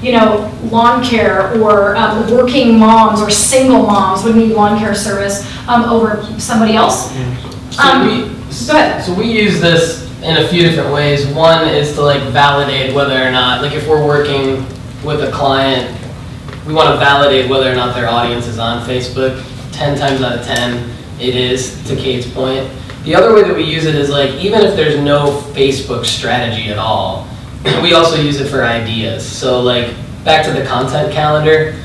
Speaker 4: You know, lawn care or working moms or single moms would need lawn care service over somebody else. Go ahead.
Speaker 5: So we use this in a few different ways. One is to like validate whether or not, like if we're working with a client, we want to validate whether or not their audience is on Facebook. 10 times out of 10, it is, to Kate's point. The other way that we use it is like, even if there's no Facebook strategy at all, we also use it for ideas. So like, back to the content calendar,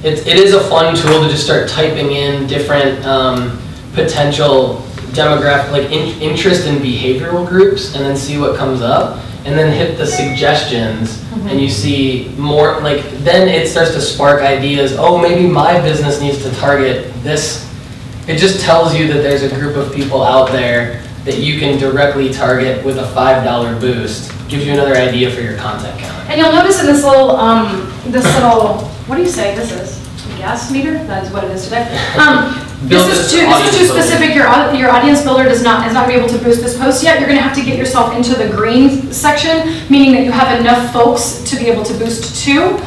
Speaker 5: it is a fun tool to just start typing in different potential demographic, like interest in behavioral groups, and then see what comes up, and then hit the suggestions, and you see more, like, then it starts to spark ideas. Oh, maybe my business needs to target this. It just tells you that there's a group of people out there that you can directly target with a $5 boost. Gives you another idea for your content calendar.
Speaker 4: And you'll notice in this little, what do you say this is? A gas meter? That is what it is today.
Speaker 5: build
Speaker 4: This is
Speaker 5: this
Speaker 4: too
Speaker 5: audience builder.
Speaker 4: specific. Your audience builder is not gonna be able to boost this post yet. You're gonna have to get yourself into the green section, meaning that you have enough folks to be able to boost to.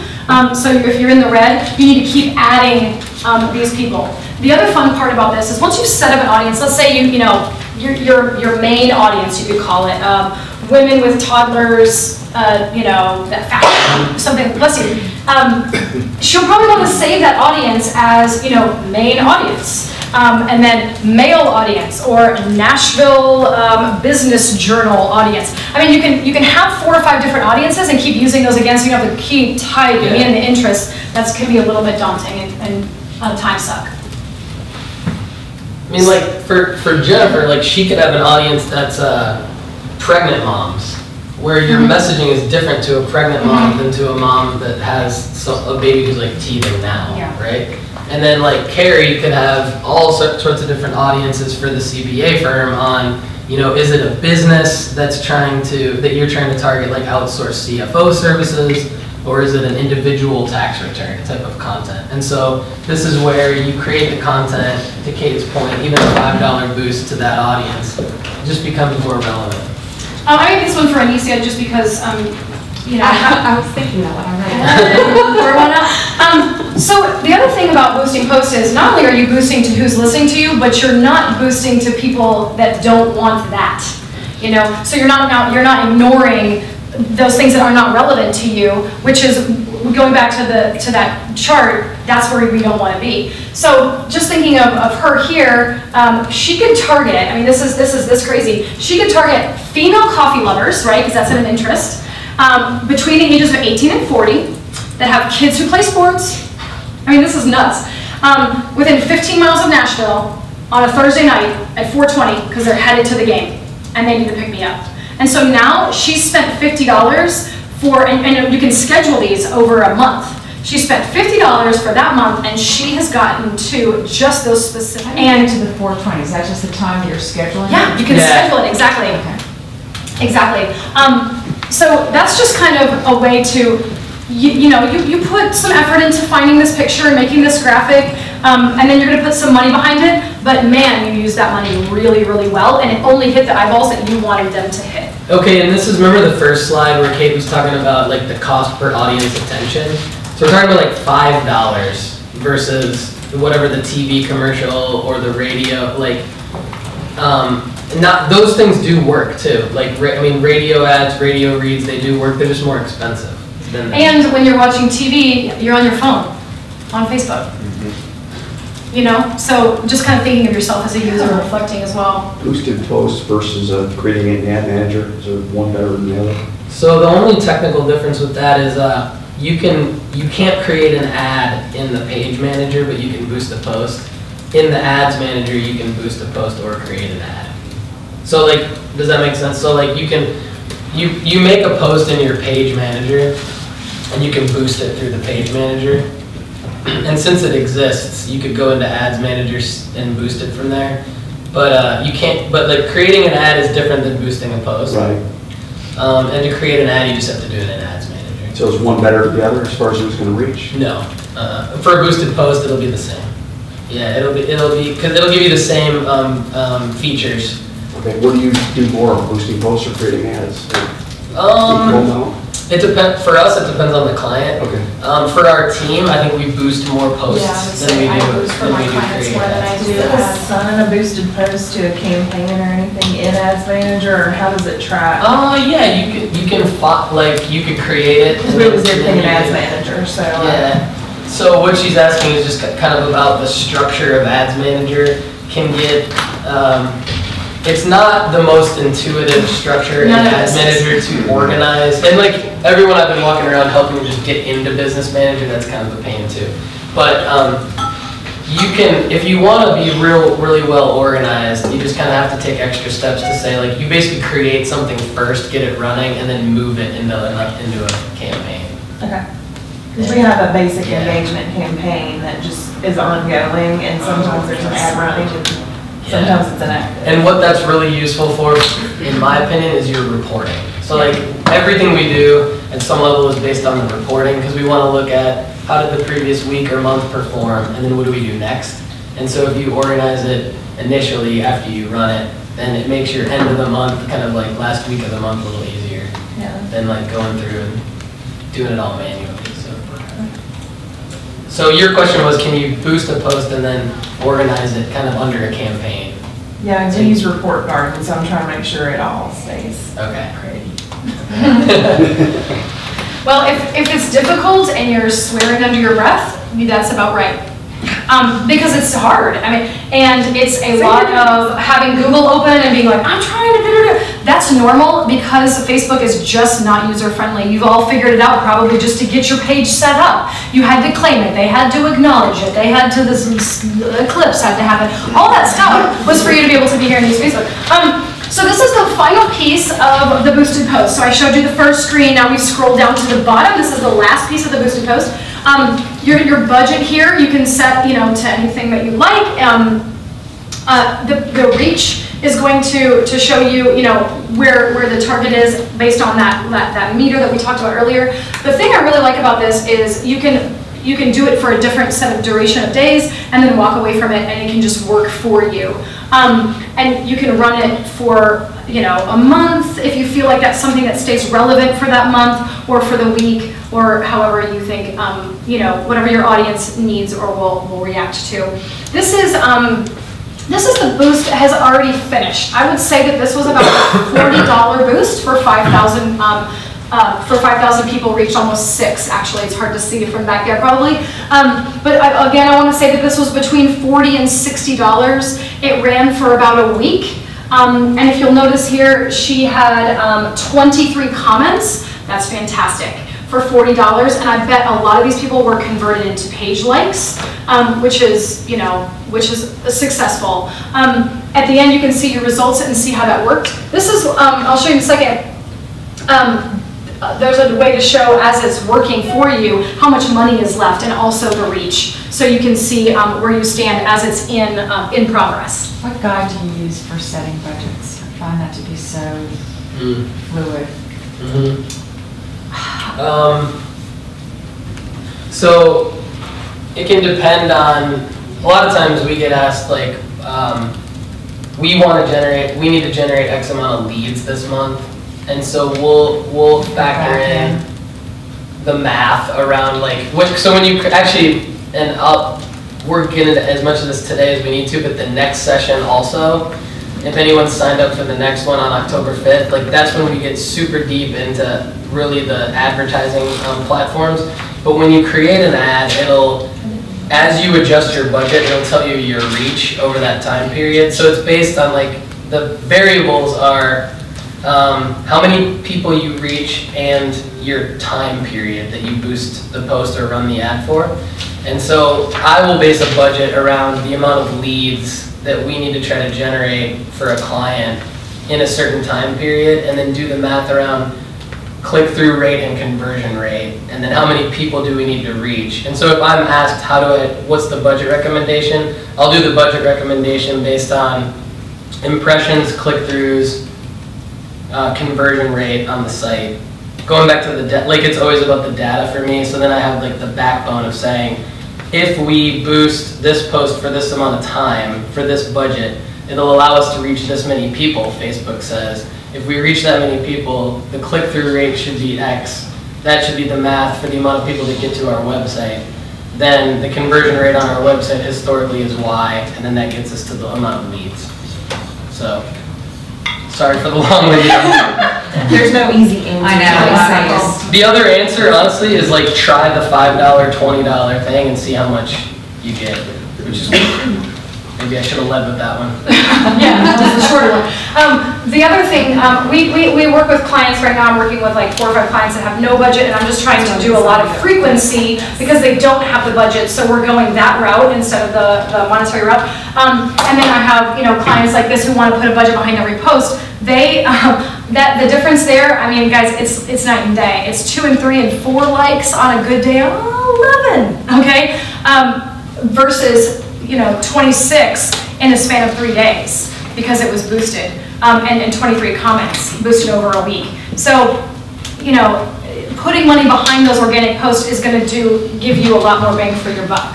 Speaker 4: So if you're in the red, you need to keep adding these people. The other fun part about this is once you set up an audience, let's say your main audience, you could call it, women with toddlers, that fashion, something, bless you. She'll probably want to save that audience as, main audience. And then male audience or Nashville Business Journal audience. I mean, you can have 4 or 5 different audiences and keep using those again, so you have to keep typing in the interest. That can be a little bit daunting and a time suck.
Speaker 5: I mean, like for Jennifer, like she could have an audience that's pregnant moms, where your messaging is different to a pregnant mom than to a mom that has a baby who's like teething now, right? And then like Carrie could have all sorts of different audiences for the CPA firm on, is it a business that you're trying to target, like outsource CFO services, or is it an individual tax return type of content? And so this is where you create the content, to Kate's point, even a $5 boost to that audience just becomes more relevant.
Speaker 4: I made this one for Anicia just because,
Speaker 8: I was thinking that when
Speaker 4: I read it. So the other thing about boosting posts is not only are you boosting to who's listening to you, but you're not boosting to people that don't want that. So you're not ignoring those things that are not relevant to you, which is going back to that chart. That's where we don't want to be. So just thinking of her here, she could target. I mean, this is crazy. She could target female coffee lovers, right? Because that's an interest. Between the ages of 18 and 40, that have kids who play sports. I mean, this is nuts. Within 15 miles of Nashville on a Thursday night at 4:20 because they're headed to the game and they need to pick me up. And so now she's spent $50 for, and you can schedule these over a month. She spent $50 for that month, and she has gotten to just those specific.
Speaker 2: And to the 4:20, is that just the time you're scheduling?
Speaker 4: Yeah, you can schedule it, exactly.
Speaker 2: Okay.
Speaker 4: Exactly. So that's just kind of a way to, you put some effort into finding this picture and making this graphic, and then you're going to put some money behind it, but man, you use that money really, really well, and it only hit the eyeballs that you wanted them to hit.
Speaker 5: Okay, and this is, remember the first slide where Kate was talking about like the cost per audience attention? So we're talking about like $5 versus whatever the TV commercial or the radio, not, those things do work too. Like, radio ads, radio reads, they do work, they're just more expensive than that.
Speaker 4: And when you're watching TV, you're on your phone, on Facebook. So just kind of thinking of yourself as a user, reflecting as well.
Speaker 9: Boosted posts versus creating an ad manager, is there one better than the other?
Speaker 5: So the only technical difference with that is you can't create an ad in the page manager, but you can boost the post. In the ads manager, you can boost a post or create an ad. So does that make sense? So you make a post in your page manager, and you can boost it through the page manager. And since it exists, you could go into ads managers and boost it from there. But you can't. But creating an ad is different than boosting a post.
Speaker 9: Right.
Speaker 5: And to create an ad, you just have to do it in ads manager.
Speaker 9: So is one better than the other as far as who's going to reach?
Speaker 5: No. For a boosted post, it'll be the same. Yeah, it'll give you the same features.
Speaker 9: Okay, what do you do more, boosting posts or creating ads?
Speaker 5: It depends. For us, it depends on the client.
Speaker 9: Okay.
Speaker 5: For our team, I think we boost more posts than we do
Speaker 2: Is
Speaker 5: create ads.
Speaker 2: it assign a boosted post to a campaign or anything in Ads Manager, or how does it track?
Speaker 5: Yeah, you could create it.
Speaker 2: Because we was everything in Ads Manager, so.
Speaker 5: Yeah. So what she's asking is just kind of about the structure of Ads Manager. It's not the most intuitive structure in Ads Manager to organize. And everyone I've been walking around helping just get into Business Manager, that's kind of a pain too. But you can, if you want to be really well organized, you just kind of have to take extra steps to say you basically create something first, get it running, and then move it into a campaign.
Speaker 2: Okay. Because we have a basic engagement campaign that just is ongoing, and sometimes there's an ad running, and sometimes it's inactive.
Speaker 5: And what that's really useful for, in my opinion, is your reporting. So everything we do at some level is based on the reporting, because we want to look at how did the previous week or month perform, and then what do we do next. And so if you organize it initially after you run it, then it makes your end of the month, kind of like last week of the month, a little easier than like going through and doing it all manually. So your question was, can you boost a post and then organize it kind of under a campaign?
Speaker 2: Yeah, I use report card, and so I'm trying to make sure it all stays
Speaker 5: Okay.
Speaker 2: pretty.
Speaker 4: Well, if it's difficult and you're swearing under your breath, that's about right. Because it's hard. I mean, and it's a lot of having Google open and being like, I'm trying to do. That's normal because Facebook is just not user friendly. You've all figured it out probably just to get your page set up. You had to claim it. They had to acknowledge it. They had to, Eclipse had to have it. All that stuff was for you to be able to be here and use Facebook. So this is the final piece of the boosted post. So I showed you the first screen. Now we scroll down to the bottom. This is the last piece of the boosted post. Your budget here, you can set, to anything that you like. The reach is going to show you, where the target is based on that meter that we talked about earlier. The thing I really like about this is you can do it for a different set of duration of days and then walk away from it, and it can just work for you. And you can run it for a month if you feel like that's something that stays relevant for that month or for the week or however you think, whatever your audience needs or will react to. This is the boost has already finished. I would say that this was about a $40 boost for 5,000 people reached, almost 6 actually. It's hard to see from back there probably. But again, I want to say that this was between $40 and $60. It ran for about a week. And if you'll notice here, she had 23 comments. That's fantastic for $40. And I bet a lot of these people were converted into page likes, which is successful. At the end, you can see your results and see how that worked. This is, I'll show you in a second. There's a way to show as it's working for you how much money is left and also the reach. So you can see where you stand as it's in progress.
Speaker 10: What guide do you use for setting budgets? I find that to be so fluid.
Speaker 5: So it can depend on, a lot of times we get asked like, we need to generate X amount of leads this month. And so we'll factor in the math around like, so when you actually, and we're getting as much of this today as we need to, but the next session also, if anyone's signed up for the next one on October 5th, like that's when we get super deep into really the advertising platforms. But when you create an ad, as you adjust your budget, it'll tell you your reach over that time period. So it's based on like, the variables are how many people you reach and your time period that you boost the post or run the ad for. And so I will base a budget around the amount of leads that we need to try to generate for a client in a certain time period, and then do the math around click-through rate and conversion rate, and then how many people do we need to reach. And so if I'm asked what's the budget recommendation, I'll do the budget recommendation based on impressions, click-throughs, conversion rate on the site. Going back to like it's always about the data for me, so then I have like the backbone of saying, if we boost this post for this amount of time, for this budget, it'll allow us to reach this many people, Facebook says. If we reach that many people, the click-through rate should be X. That should be the math for the amount of people that get to our website. Then the conversion rate on our website historically is Y, and then that gets us to the amount of leads. So, sorry for the long-winded answer.
Speaker 2: There's no easy answer.
Speaker 6: I know.
Speaker 5: The other answer, honestly, is like try the $5, $20 thing and see how much you get, which is maybe I should have led with that one.
Speaker 4: Yeah, that's the shorter one. The other thing, we work with clients right now. I'm working with like 4 or 5 clients that have no budget, and I'm just trying to do a lot of frequency because they don't have the budget. So we're going that route instead of the monetary route. And then I have clients like this who want to put a budget behind every post. They the difference there, I mean, guys, it's night and day. It's 2 and 3 and 4 likes on a good day, 11, okay, versus 26 in a span of 3 days because it was boosted, and 23 comments boosted over a week. So, putting money behind those organic posts is going to give you a lot more bang for your buck.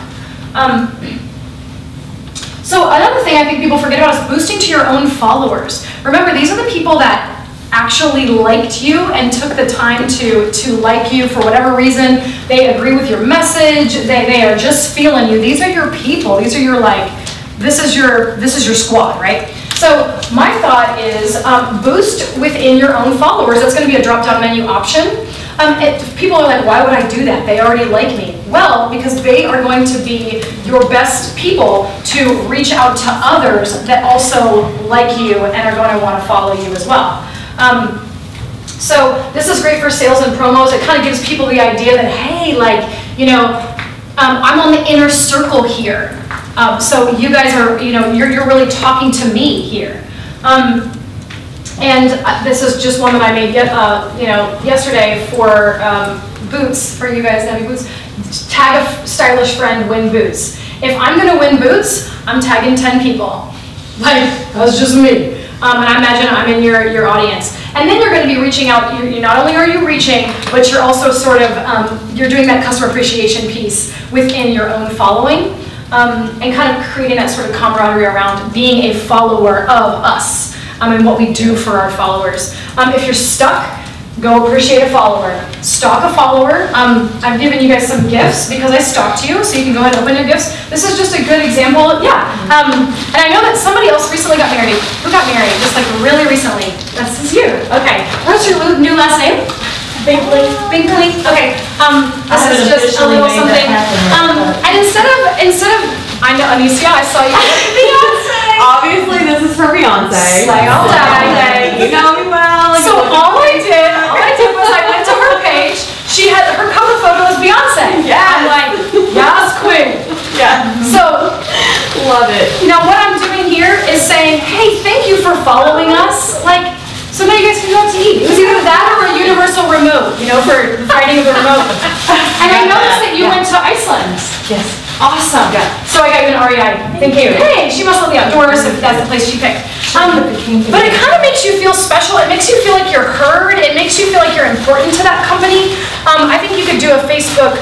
Speaker 4: So another thing I think people forget about is boosting to your own followers. Remember, these are the people that actually liked you and took the time to like you for whatever reason. They agree with your message. They are just feeling you. These are your people. These are your this is your squad, right? So my thought is boost within your own followers. That's going to be a drop-down menu option. People are like, why would I do that? They already like me. Well, because they are going to be your best people to reach out to others that also like you and are going to want to follow you as well. So this is great for sales and promos. It kind of gives people the idea that, hey, I'm on the inner circle here. So you guys are, you're really talking to me here. And this is just one that I made, yesterday for boots, for you guys that have boots. Tag a stylish friend, win boots. If I'm gonna win boots, I'm tagging 10 people. That's just me. And I imagine I'm in your audience. And then you're going to be reaching out. Not only are you reaching, but you're also sort of, you're doing that customer appreciation piece within your own following, and kind of creating that sort of camaraderie around being a follower of us, and what we do for our followers. If you're stuck, go appreciate a follower. Stalk a follower. I've given you guys some gifts because I stalked you, so you can go ahead and open your gifts. This is just a good example. Yeah. And I know that somebody else recently got married. Who got married? Just really recently. This is you. Okay. What's your new last name? Binkley. Binkley. Okay. This is just a little something. And instead of, I know, Anicia, I saw you. Beyonce.
Speaker 8: Obviously, this is for Beyonce.
Speaker 4: Slay all day.
Speaker 8: You know me well.
Speaker 4: So all I did was I went to her page. She had her cover photo was Beyonce.
Speaker 8: Yeah.
Speaker 4: I'm like, yes, queen.
Speaker 8: Yeah.
Speaker 4: So,
Speaker 8: love it.
Speaker 4: Now what I'm doing here is saying, hey, thank you for following us. So now you guys can go out to eat. It was either that or a universal remote, for finding the remote. And I noticed that you went to Iceland.
Speaker 8: Yes.
Speaker 4: Awesome. Yeah. So I got you an REI. Thank you. Hey, she must love the outdoors if that's the place she picked. But it kind of makes you feel special. It makes you feel like you're heard. It makes you feel like you're important to that company. I think you could do a Facebook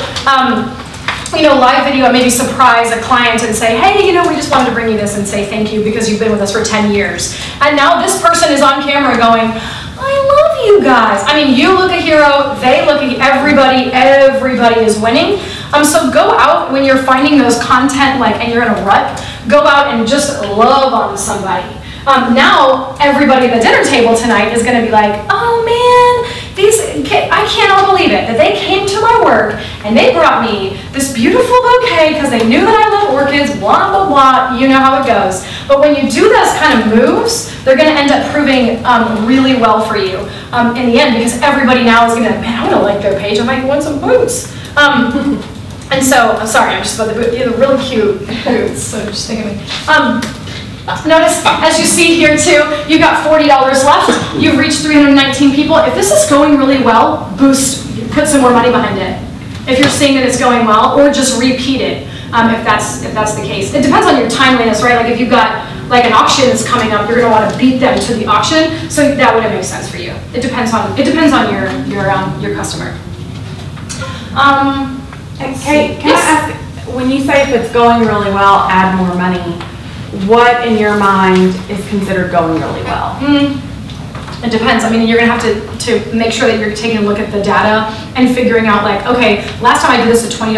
Speaker 4: live video and maybe surprise a client and say, hey, we just wanted to bring you this and say thank you because you've been with us for 10 years. And now this person is on camera going, I love you guys. I mean, you look a hero, they look a everybody is winning. So go out when you're finding those content and you're in a rut, go out and just love on somebody. Now everybody at the dinner table tonight is going to be like, oh man, I cannot believe it that they came to my work and they brought me this beautiful bouquet because they knew that I love orchids, blah, blah, blah. You know how it goes. But when you do those kind of moves, they're going to end up proving really well for you in the end, because everybody now is going to, man, I want to like their page. I might want some boots. And so, I'm sorry, I'm just about the boot. They're really cute boots, so just think of me. Notice, as you see here too, you've got $40 left. You've reached 319 people. If this is going really well, put some more money behind it. If you're seeing that it's going well, or just repeat it if that's the case. It depends on your timeliness, right? If you've got an auction that's coming up, you're going to want to beat them to the auction. So that wouldn't make sense for you. It depends on your customer.
Speaker 8: Kate, can I ask, when you say if it's going really well, add more money, what in your mind is considered going really well?
Speaker 4: It depends. I mean, you're going to have to make sure that you're taking a look at the data and figuring out okay, last time I did this at $20,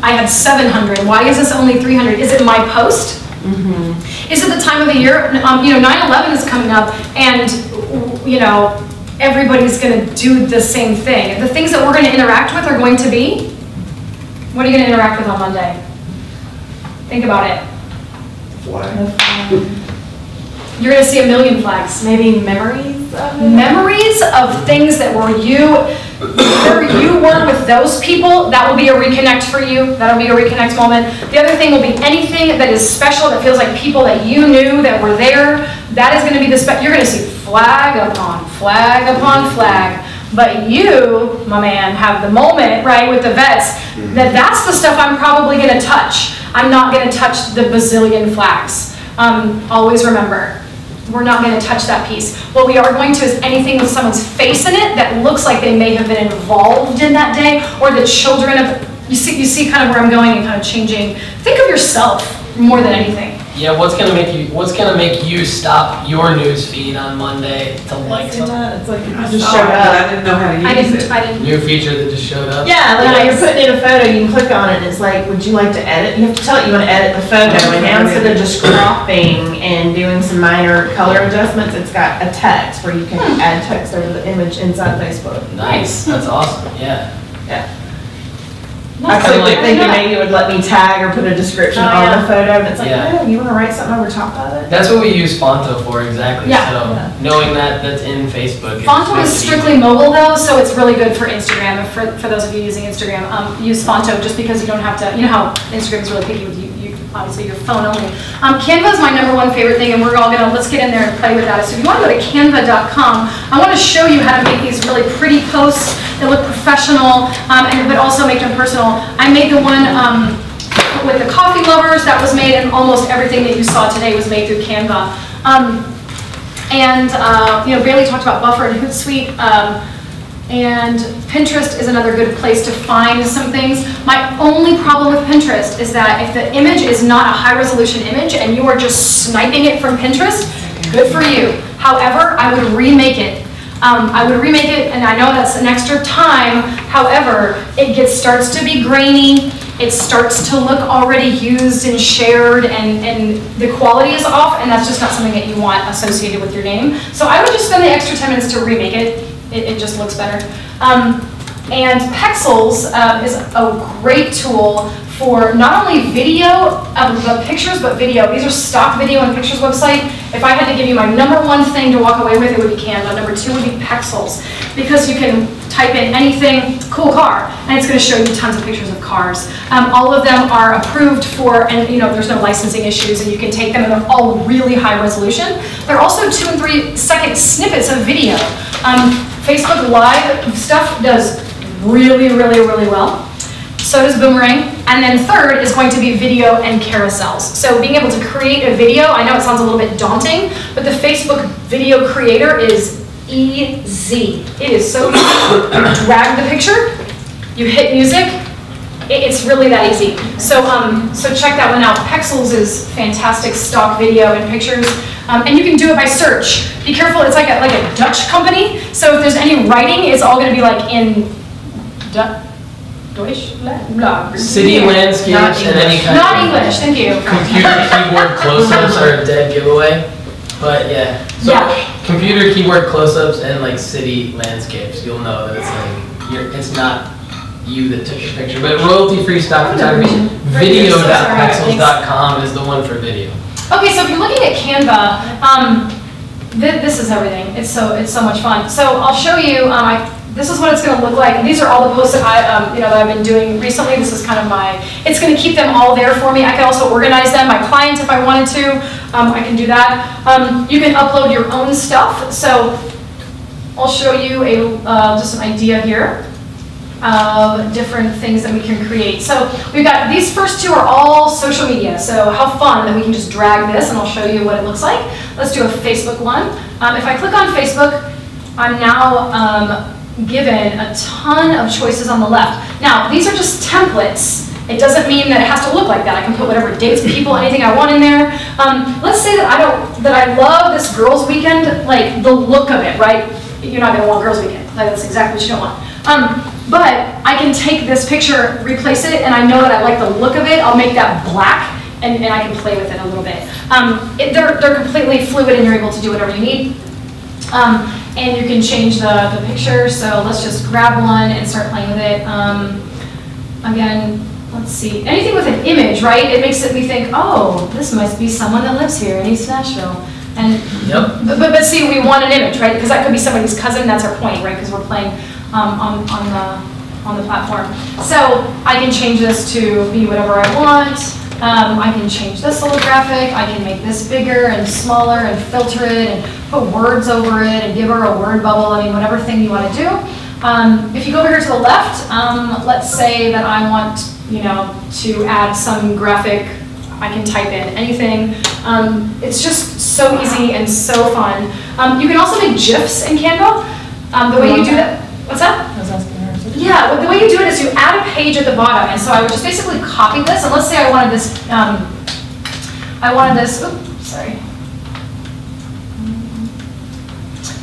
Speaker 4: I had 700. Why is this only 300? Is it my post? Mm-hmm. Is it the time of the year? 9/11 is coming up, and everybody's going to do the same thing. The things that we're going to interact with are going to be, what are you going to interact with on Monday? Think about it. You're going to see a million flags.
Speaker 8: Maybe memories of it?
Speaker 4: Memories of things that where you were with those people. That will be a reconnect for you. That'll be a reconnect moment. The other thing will be anything that is special, that feels like people that you knew that were there. That is going to be you're going to see flag upon flag upon flag. But you, my man, have the moment, right, with the vets, that's the stuff I'm probably going to touch. I'm not going to touch the bazillion flags. Always remember, we're not going to touch that piece. What we are going to is anything with someone's face in it that looks like they may have been involved in that day, or the children of, you see kind of where I'm going and kind of changing. Think of yourself more than anything.
Speaker 5: Yeah, what's gonna make you stop your news feed on Monday to like something?
Speaker 2: It's like, it
Speaker 7: I
Speaker 2: just
Speaker 7: saw
Speaker 2: showed
Speaker 7: it, but I
Speaker 2: up.
Speaker 7: didn't know how to use it.
Speaker 5: New feature that just showed up?
Speaker 2: Yeah, like when you're putting in a photo, you can click on it and it's like, would you like to edit? You have to tell it you want to edit the photo, and now instead of just cropping and doing some minor color adjustments, it's got a text where you can add text over the image inside Facebook.
Speaker 5: Nice, that's awesome, yeah.
Speaker 2: Yeah.
Speaker 5: I
Speaker 2: I
Speaker 5: kinda
Speaker 2: was
Speaker 5: like-
Speaker 2: thinking maybe it would let me tag or put a description
Speaker 3: Oh,
Speaker 2: on
Speaker 3: yeah.
Speaker 2: the photo, and it's like,
Speaker 5: Yeah.
Speaker 2: oh, you want to write something over top of it?
Speaker 5: That's what we use Fonto for, exactly.
Speaker 4: Yeah.
Speaker 5: So
Speaker 2: Yeah.
Speaker 5: knowing that that's in Facebook.
Speaker 4: Fonto is
Speaker 5: makes it
Speaker 4: strictly mobile though, so it's really good for Instagram. For those of you using Instagram, use Fonto just because you don't have to, you know how Instagram is really picky with you obviously your phone only. Canva is my #1 favorite thing, and we're all gonna, let's get in there and play with that. So if you wanna go to canva.com, I wanna show you how to make these really pretty posts that look professional, but also make them personal. I made the one with the coffee lovers that was made, and almost everything that you saw today was made through Canva. Bailey talked about Buffer and Hootsuite, and Pinterest is another good place to find some things. My only problem with Pinterest is that if the image is not a high resolution image and you are just sniping it from Pinterest, good for you. However, I would remake it. And I know that's an extra time. However, it starts to be grainy. It starts to look already used and shared, and the quality is off, and that's just not something that you want associated with your name. So I would just spend the extra 10 minutes to remake it. It just looks better. And Pexels is a great tool for not only video, pictures, but video. These are stock video and pictures website. If I had to give you my #1 thing to walk away with, it would be Canva. #2 would be Pexels, because you can type in anything, cool car, and it's going to show you tons of pictures of cars. All of them are approved for, and there's no licensing issues, and you can take them, and they're all really high resolution. They're also 2 and 3 second snippets of video. Facebook Live stuff does really, really, really well. So does Boomerang. And then third is going to be video and carousels. So being able to create a video, I know it sounds a little bit daunting, but the Facebook video creator is easy. It is so easy. You drag the picture, you hit music, it's really that easy. So check that one out. Pexels is fantastic stock video and pictures. And you can do it by search. Be careful, it's like a Dutch company. So if there's any writing, it's all gonna be like in Deutsch? Blah.
Speaker 5: City landscapes and any kind
Speaker 4: Not
Speaker 5: of
Speaker 4: English, thank you.
Speaker 5: computer keyboard close-ups are a dead giveaway. But yeah, so
Speaker 4: Yeah.
Speaker 5: computer keyboard close-ups and like city landscapes, you'll know that it's like it's not you that took the picture. But royalty-free stock photography, video.pexels.com is the one for video.
Speaker 4: Okay, so if you're looking at Canva, this is everything. It's so much fun. So I'll show you. This is what it's going to look like. These are all the posts that I've been doing recently. This is kind of it's going to keep them all there for me. I can also organize them. My clients, if I wanted to, I can do that. You can upload your own stuff. So I'll show you just an idea here of different things that we can create. So we've got these first two are all social media. So how fun that we can just drag this, and I'll show you what it looks like. Let's do a Facebook one. If I click on Facebook, I'm now given a ton of choices on the left. Now, these are just templates. It doesn't mean that it has to look like that. I can put whatever dates, people, anything I want in there. Let's say that I love this girls' weekend, like the look of it, right? You're not gonna want girls' weekend. Like, that's exactly what you don't want. But I can take this picture, replace it, and I know that I like the look of it. I'll make that black, and I can play with it a little bit. They're completely fluid, and you're able to do whatever you need. And you can change the picture, so let's just grab one and start playing with it. Again, let's see, anything with an image, right? It makes me think, oh, this must be someone that lives here in East Nashville. And
Speaker 5: Yep.
Speaker 4: But see, we want an image, right? Because that could be somebody's cousin, that's our point, right? Because we're playing on the platform. So I can change this to be whatever I want. I can change this little graphic. I can make this bigger and smaller and filter it and put words over it and give her a word bubble. I mean, whatever thing you want to do. If you go over here to the left, let's say that I want, to add some graphic. I can type in anything. It's just so easy and so fun. You can also make GIFs in Canva. The way you do that, what's that? Yeah, well, the way you do it is you add a page at the bottom, and so I would just basically copy this, and let's say I wanted this I wanted this, oops, sorry.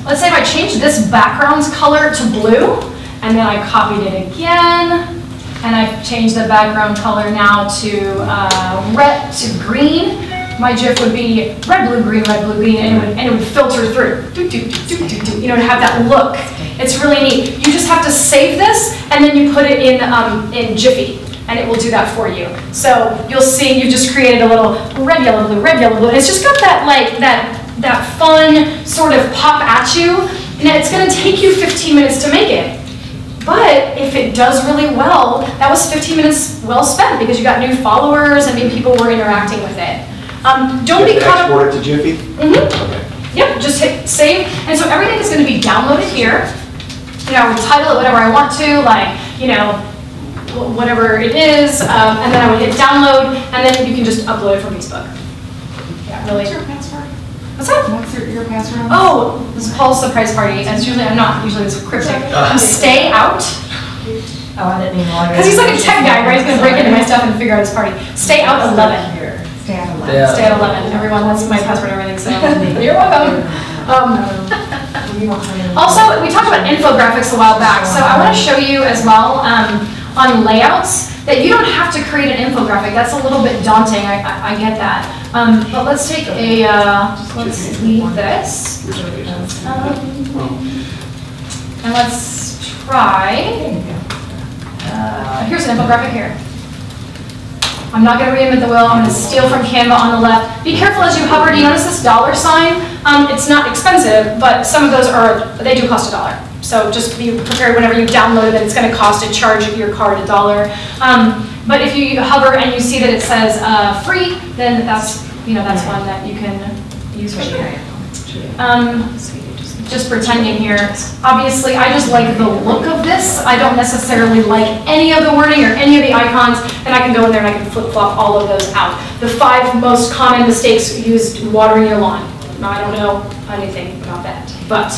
Speaker 4: Let's say if I change this background's color to blue, and then I copied it again, and I changed the background color now to red to green, my GIF would be red, blue, green, and it would filter through. You know, to have that look. It's really neat. You just have to save this, and then you put it in Jiffy, and it will do that for you. So you'll see you've just created a little red, yellow, blue, red, yellow, blue. And it's just got that like that fun sort of pop at you. And it's going to take you 15 minutes to make it. But if it does really well, that was 15 minutes well spent because you got new followers and maybe people were interacting with it. Don't be caught up.
Speaker 9: Export it to Jiffy?
Speaker 4: Mm-hmm. Okay. Yep, just hit save. And so everything is going to be downloaded here. You know, I would title it whatever I want to, like, you know, whatever it is. And then I would hit download, and then you can just upload it from Facebook. Yeah, really.
Speaker 10: What's your password?
Speaker 4: What's that?
Speaker 10: What's your password?
Speaker 4: Oh, this is Paul's surprise party. As usually, I'm not usually this cryptic. Stay out.
Speaker 2: Oh, I didn't even log in.
Speaker 4: Because he's like a tech guy, right? He's going to break into my stuff and figure out his party. Stay out 11.
Speaker 10: Stay at 11.
Speaker 5: Yeah.
Speaker 4: Stay at 11. Everyone, that's my password and everything, so you're welcome. Also, we talked about infographics a while back, so I want to show you as well on layouts that you don't have to create an infographic. That's a little bit daunting, I get that. But let's take a, let's leave this. And let's try, here's an infographic here. I'm not going to reinvent the wheel. I'm going to steal from Canva on the left. Be careful as you hover. Do you notice this dollar sign? It's not expensive, but some of those they do cost $1. So just be prepared whenever you download it, it's going to cost to charge your card $1. But if you hover and you see that it says free, then that's one that you can use right here. Just pretending here. Obviously, I just like the look of this. I don't necessarily like any of the wording or any of the icons, and I can go in there and I can flip-flop all of those out. The 5 most common mistakes used watering your lawn. Now, I don't know anything about that, but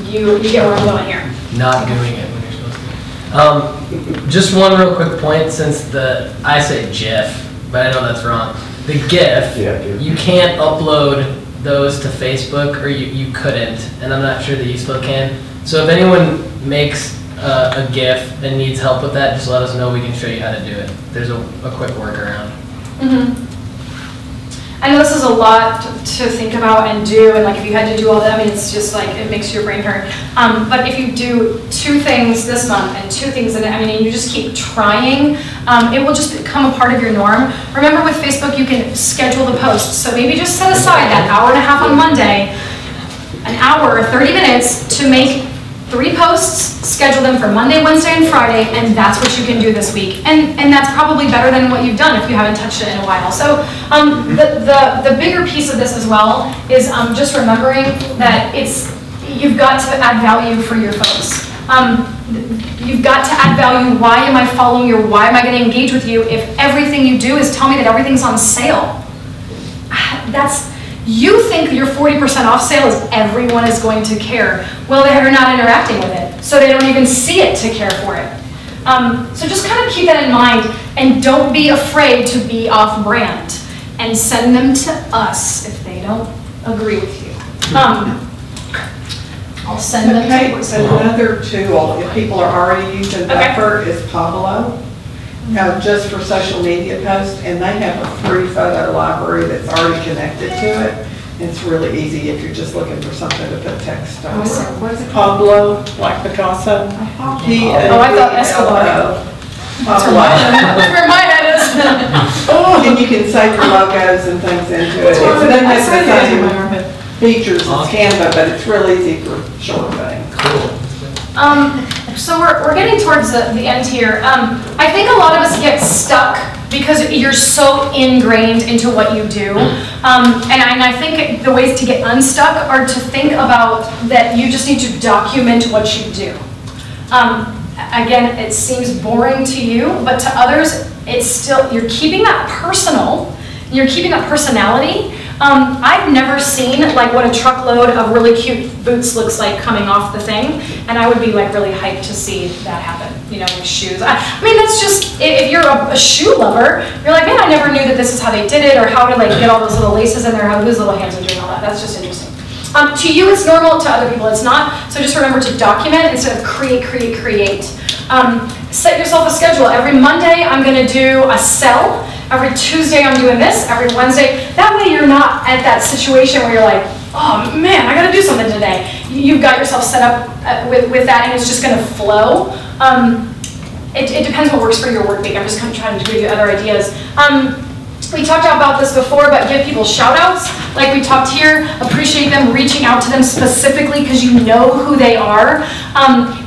Speaker 4: you get where I'm going here.
Speaker 5: Not doing it when you're supposed to. Just one real quick point, since I say GIF, but I know that's wrong. The GIF, you can't upload those to Facebook, or you couldn't, and I'm not sure that you still can. So if anyone makes a GIF and needs help with that, just let us know. We can show you how to do it. There's a quick workaround.
Speaker 4: Mm-hmm. I know this is a lot to think about and do, and like if you had to do all that, I mean, it's just like, it makes your brain hurt. But if you do 2 things this month and 2 things, and you just keep trying, it will just become a part of your norm. Remember with Facebook, you can schedule the posts. So maybe just set aside that hour and a half on Monday, an hour or 30 minutes to make 3 posts, schedule them for Monday, Wednesday, and Friday, and that's what you can do this week. And that's probably better than what you've done if you haven't touched it in a while. So the bigger piece of this as well is just remembering that you've got to add value for your folks. You've got to add value. Why am I following you? Why am I going to engage with you if everything you do is tell me that everything's on sale? You think your 40% off sale is everyone is going to care. Well, they're not interacting with it, so they don't even see it to care for it. So just kind of keep that in mind, and don't be afraid to be off-brand, and send them to us if they don't agree with you. I'll send them to you.
Speaker 7: Another tool, if people are already using Buffer, is Pablo. Just for social media posts, and they have a free photo library that's already connected to it. It's really easy if you're just looking for something to put text on.
Speaker 10: What is it?
Speaker 7: Pablo, like Picasso.
Speaker 4: I thought Escobar. That's where my head is.
Speaker 7: And you can save your logos and things into it. It doesn't have the same features as Canva, but it's real easy for short things.
Speaker 5: Cool.
Speaker 4: So we're getting towards the end here. I think a lot of us get stuck because you're so ingrained into what you do. And I think the ways to get unstuck are to think about that you just need to document what you do. Again, it seems boring to you, but to others, it's still, you're keeping that personal, you're keeping that personality, I've never seen like what a truckload of really cute boots looks like coming off the thing, and I would be like really hyped to see that happen, you know, with shoes. I mean, that's just, if you're a shoe lover, you're like, man, I never knew that this is how they did it, or how to like get all those little laces in there, how those little hands are doing all that. That's just interesting. To you, it's normal. To other people, it's not. So just remember to document instead of create. Set yourself a schedule. Every Monday, I'm going to do a sell. Every Tuesday, I'm doing this. Every Wednesday. That way, you're not at that situation where you're like, oh man, I got to do something today. You've got yourself set up with that, and it's just going to flow. It depends what works for your work week. I'm just kind of trying to give you other ideas. We talked about this before, but give people shout outs. Like we talked here, appreciate them, reaching out to them specifically because you know who they are.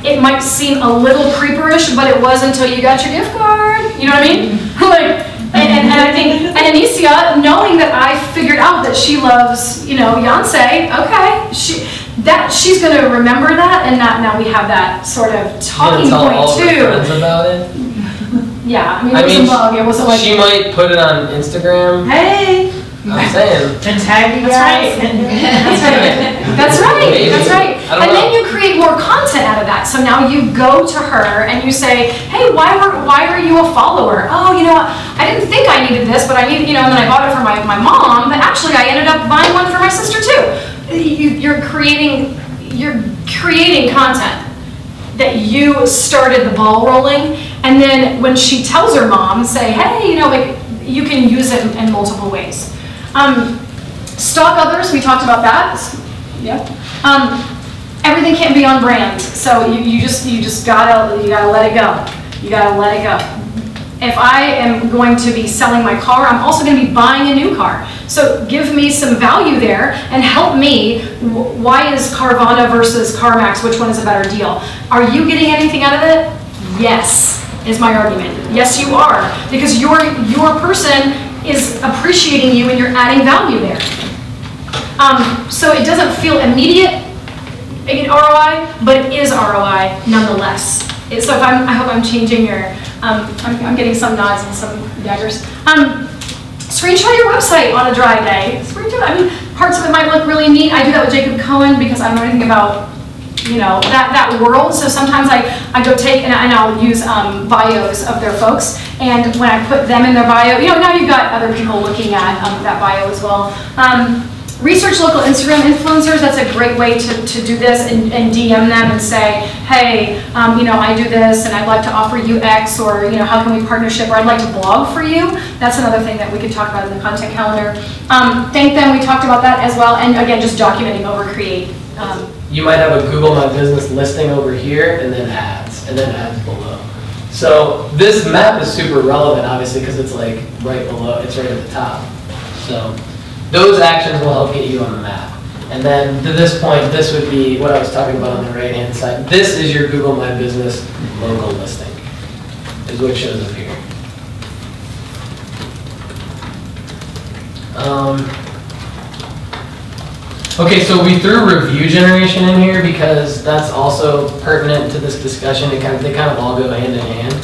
Speaker 4: It might seem a little creeperish, but it was until you got your gift card. You know what I mean? Like, and I think, and Anicia, knowing that I figured out that she loves, you know, Beyonce, okay, she's going to remember that, and now we have that sort of talking point
Speaker 5: all
Speaker 4: too.
Speaker 5: Her friends about it.
Speaker 4: Yeah, I mean, it was a bug. It wasn't like
Speaker 5: she might put it on Instagram.
Speaker 4: Hey.
Speaker 5: I'm saying.
Speaker 2: And tag you
Speaker 4: guys. That's right. That's right. And then you create more content out of that. So now you go to her and you say, hey, why are you a follower? Oh, you know what? I didn't think I needed this, but I need, you know, and then I bought it for my mom, but actually I ended up buying one for my sister too. You're creating content that you started the ball rolling, and then when she tells her mom, say, hey, you know, like, you can use it in multiple ways. Stalk others, we talked about that. Yep. Everything can't be on brand, so you just gotta let it go. You gotta let it go. If I am going to be selling my car, I'm also going to be buying a new car. So give me some value there and help me. Why is Carvana versus CarMax? Which one is a better deal? Are you getting anything out of it? Yes, is my argument. Yes, you are, because your person is appreciating you and you're adding value there. So it doesn't feel immediate ROI, but it is ROI nonetheless. So I hope I'm changing your. I'm getting some nods and some daggers. Screenshot your website on a dry day. I mean, parts of it might look really neat. I do that with Jacob Cohen because I don't know anything about, you know, that world. So sometimes I go take and I'll use bios of their folks. And when I put them in their bio, you know, now you've got other people looking at that bio as well. Research local Instagram influencers. That's a great way to do this and DM them and say, hey, you know, I do this and I'd like to offer you X, or, you know, how can we partnership, or I'd like to blog for you. That's another thing that we could talk about in the content calendar. Thank them, we talked about that as well. And again, just documenting over create.
Speaker 5: You might have a Google My Business listing over here and then ads below. So this map is super relevant, obviously, because it's like right below, it's right at the top. So those actions will help get you on the map. And then to this point, this would be what I was talking about on the right-hand side. This is your Google My Business logo listing, is what shows up here. Okay, so we threw review generation in here because that's also pertinent to this discussion. They kind of all go hand in hand.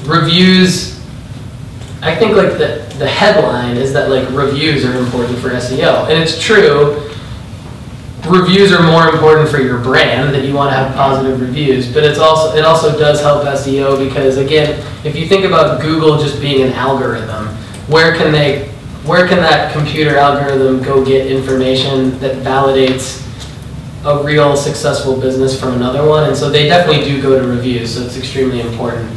Speaker 5: Reviews. I think like the headline is that like reviews are important for SEO, and it's true. Reviews are more important for your brand, that you want to have positive reviews, but it also does help SEO because, again, if you think about Google just being an algorithm, where can that computer algorithm go get information that validates a real successful business from another one? And so they definitely do go to reviews, so it's extremely important.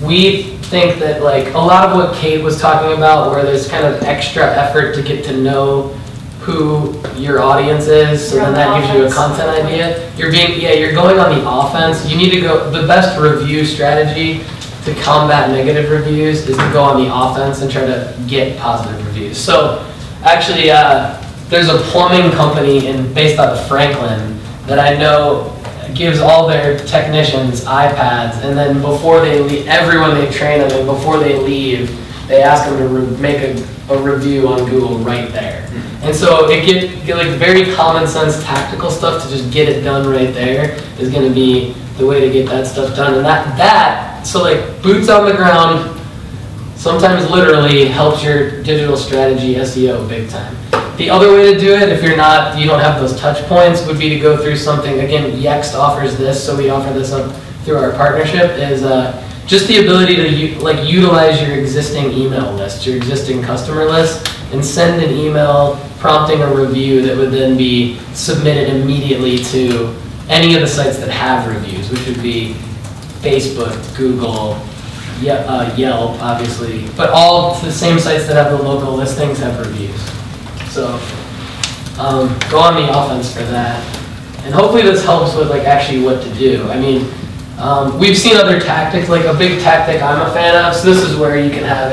Speaker 5: We think that like a lot of what Kate was talking about, where there's kind of extra effort to get to know who your audience is, so then that gives you a content idea. You're going on the offense. You need to go, the best review strategy to combat negative reviews is to go on the offense and try to get positive reviews. So actually, there's a plumbing company based out of Franklin that I know gives all their technicians iPads, and then before they leave, everyone they train them, and before they leave, they ask them to make a review on Google right there. And so it get like very common sense tactical stuff to just get it done right there is going to be the way to get that stuff done. And so like boots on the ground, sometimes literally helps your digital strategy SEO big time. The other way to do it, if you don't have those touch points, would be to go through something, again, Yext offers this, so we offer this up through our partnership, is just the ability to utilize your existing email list, your existing customer list, and send an email prompting a review that would then be submitted immediately to any of the sites that have reviews, which would be Facebook, Google, Yelp, obviously, but all the same sites that have the local listings have reviews. So go on the offense for that. And hopefully this helps with actually what to do. I mean, we've seen other tactics, like a big tactic I'm a fan of, so this is where you can have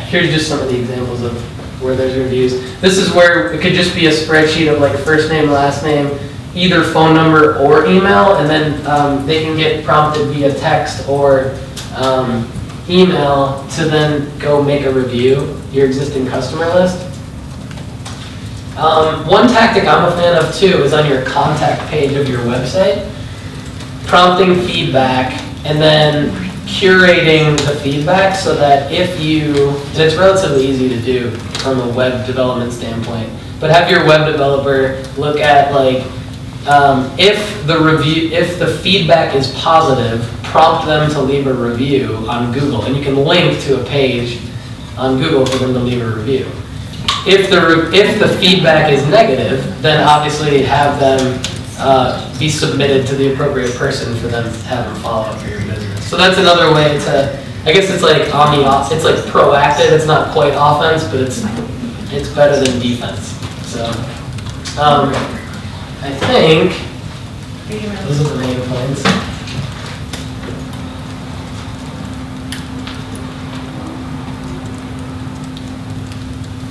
Speaker 5: here's just some of the examples of where there's reviews. This is where it could just be a spreadsheet of first name, last name, either phone number or email, and then they can get prompted via text or email to then go make a review, your existing customer list. One tactic I'm a fan of too is on your contact page of your website, prompting feedback and then curating the feedback so that and it's relatively easy to do from a web development standpoint, but have your web developer look at if the feedback is positive, prompt them to leave a review on Google, and you can link to a page on Google for them to leave a review. If the feedback is negative, then obviously have them be submitted to the appropriate person for them to have them follow up for your business. So that's another way to, I guess it's it's proactive. It's not quite offense, but it's better than defense. So I think those are the main points.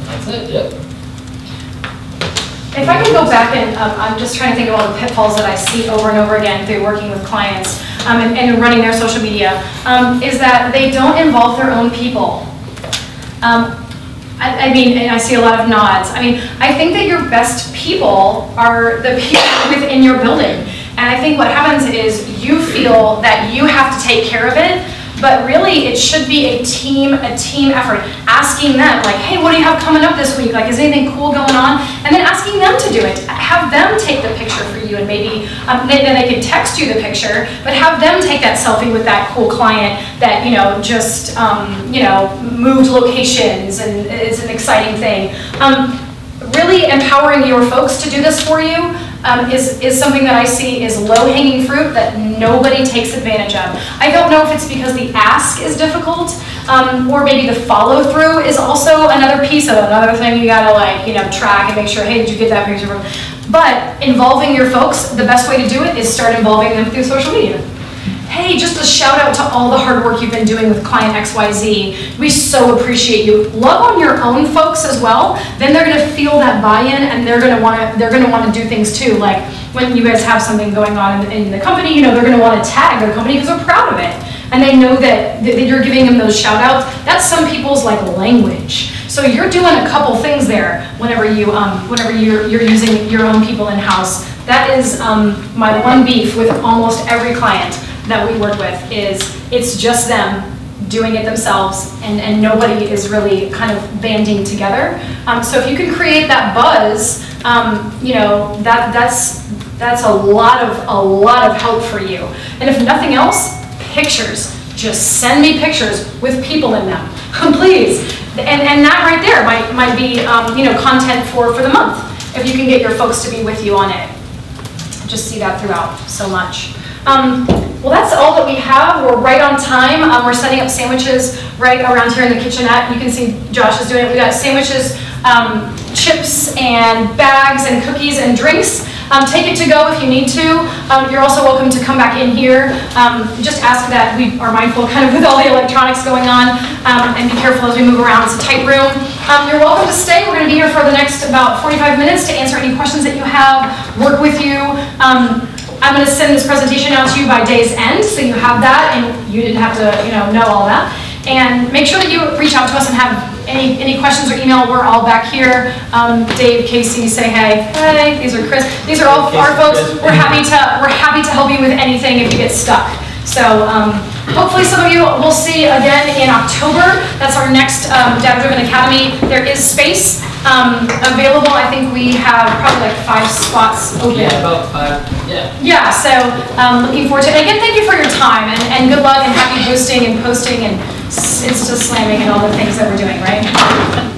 Speaker 5: That's it, yep.
Speaker 4: If I can go back and I'm just trying to think of all the pitfalls that I see over and over again through working with clients and running their social media, is that they don't involve their own people. I mean, and I see a lot of nods. I mean, I think that your best people are the people within your building. And I think what happens is you feel that you have to take care of it, but really it should be a team effort. Asking them, hey, what do you have coming up this week? Is anything cool going on? And then asking them to do it. Have them take the picture for you, and maybe then they can text you the picture, but have them take that selfie with that cool client that just moved locations, and it's an exciting thing. Really empowering your folks to do this for you is something that I see is low-hanging fruit that nobody takes advantage of. I don't know if it's because the ask is difficult, or maybe the follow-through is also another piece of another thing you gotta track and make sure, hey, did you get that picture from? But involving your folks, the best way to do it is start involving them through social media. Hey, just a shout out to all the hard work you've been doing with client XYZ. We so appreciate you. Love on your own folks as well. Then they're going to feel that buy-in, and they're going to want to do things too. Like when you guys have something going on in the company, they're going to want to tag their company because they're proud of it, and they know that you're giving them those shout outs. That's some people's language. So you're doing a couple things there whenever you're using your own people in house. That is my one beef with almost every client that we work with is it's just them doing it themselves, and nobody is really kind of banding together. So if you can create that buzz, that's a lot of help for you. And if nothing else, pictures. Just send me pictures with people in them, please. And that right there might be content for the month if you can get your folks to be with you on it. Just see that throughout so much. Well, that's all that we have. We're right on time. We're setting up sandwiches right around here in the kitchenette. You can see Josh is doing it. We got sandwiches, chips, and bags, and cookies, and drinks. Take it to go if you need to. You're also welcome to come back in here. Just ask that we are mindful kind of with all the electronics going on, and be careful as we move around. It's a tight room. You're welcome to stay. We're going to be here for the next about 45 minutes to answer any questions that you have, work with you. I'm going to send this presentation out to you by day's end, so you have that, and you didn't have to, know all that. And make sure that you reach out to us and have any questions or email. We're all back here. Dave, Casey, say hey. Hey, these are Chris. These are all our folks. We're happy to help you with anything if you get stuck. So hopefully some of you we'll see again in October. That's our next Data-Driven Academy. There is space available. I think we have probably like 5 spots open.
Speaker 5: Yeah, about 5, yeah.
Speaker 4: Yeah, so looking forward to it. And again, thank you for your time, and good luck, and happy hosting and posting and Insta slamming and all the things that we're doing, right?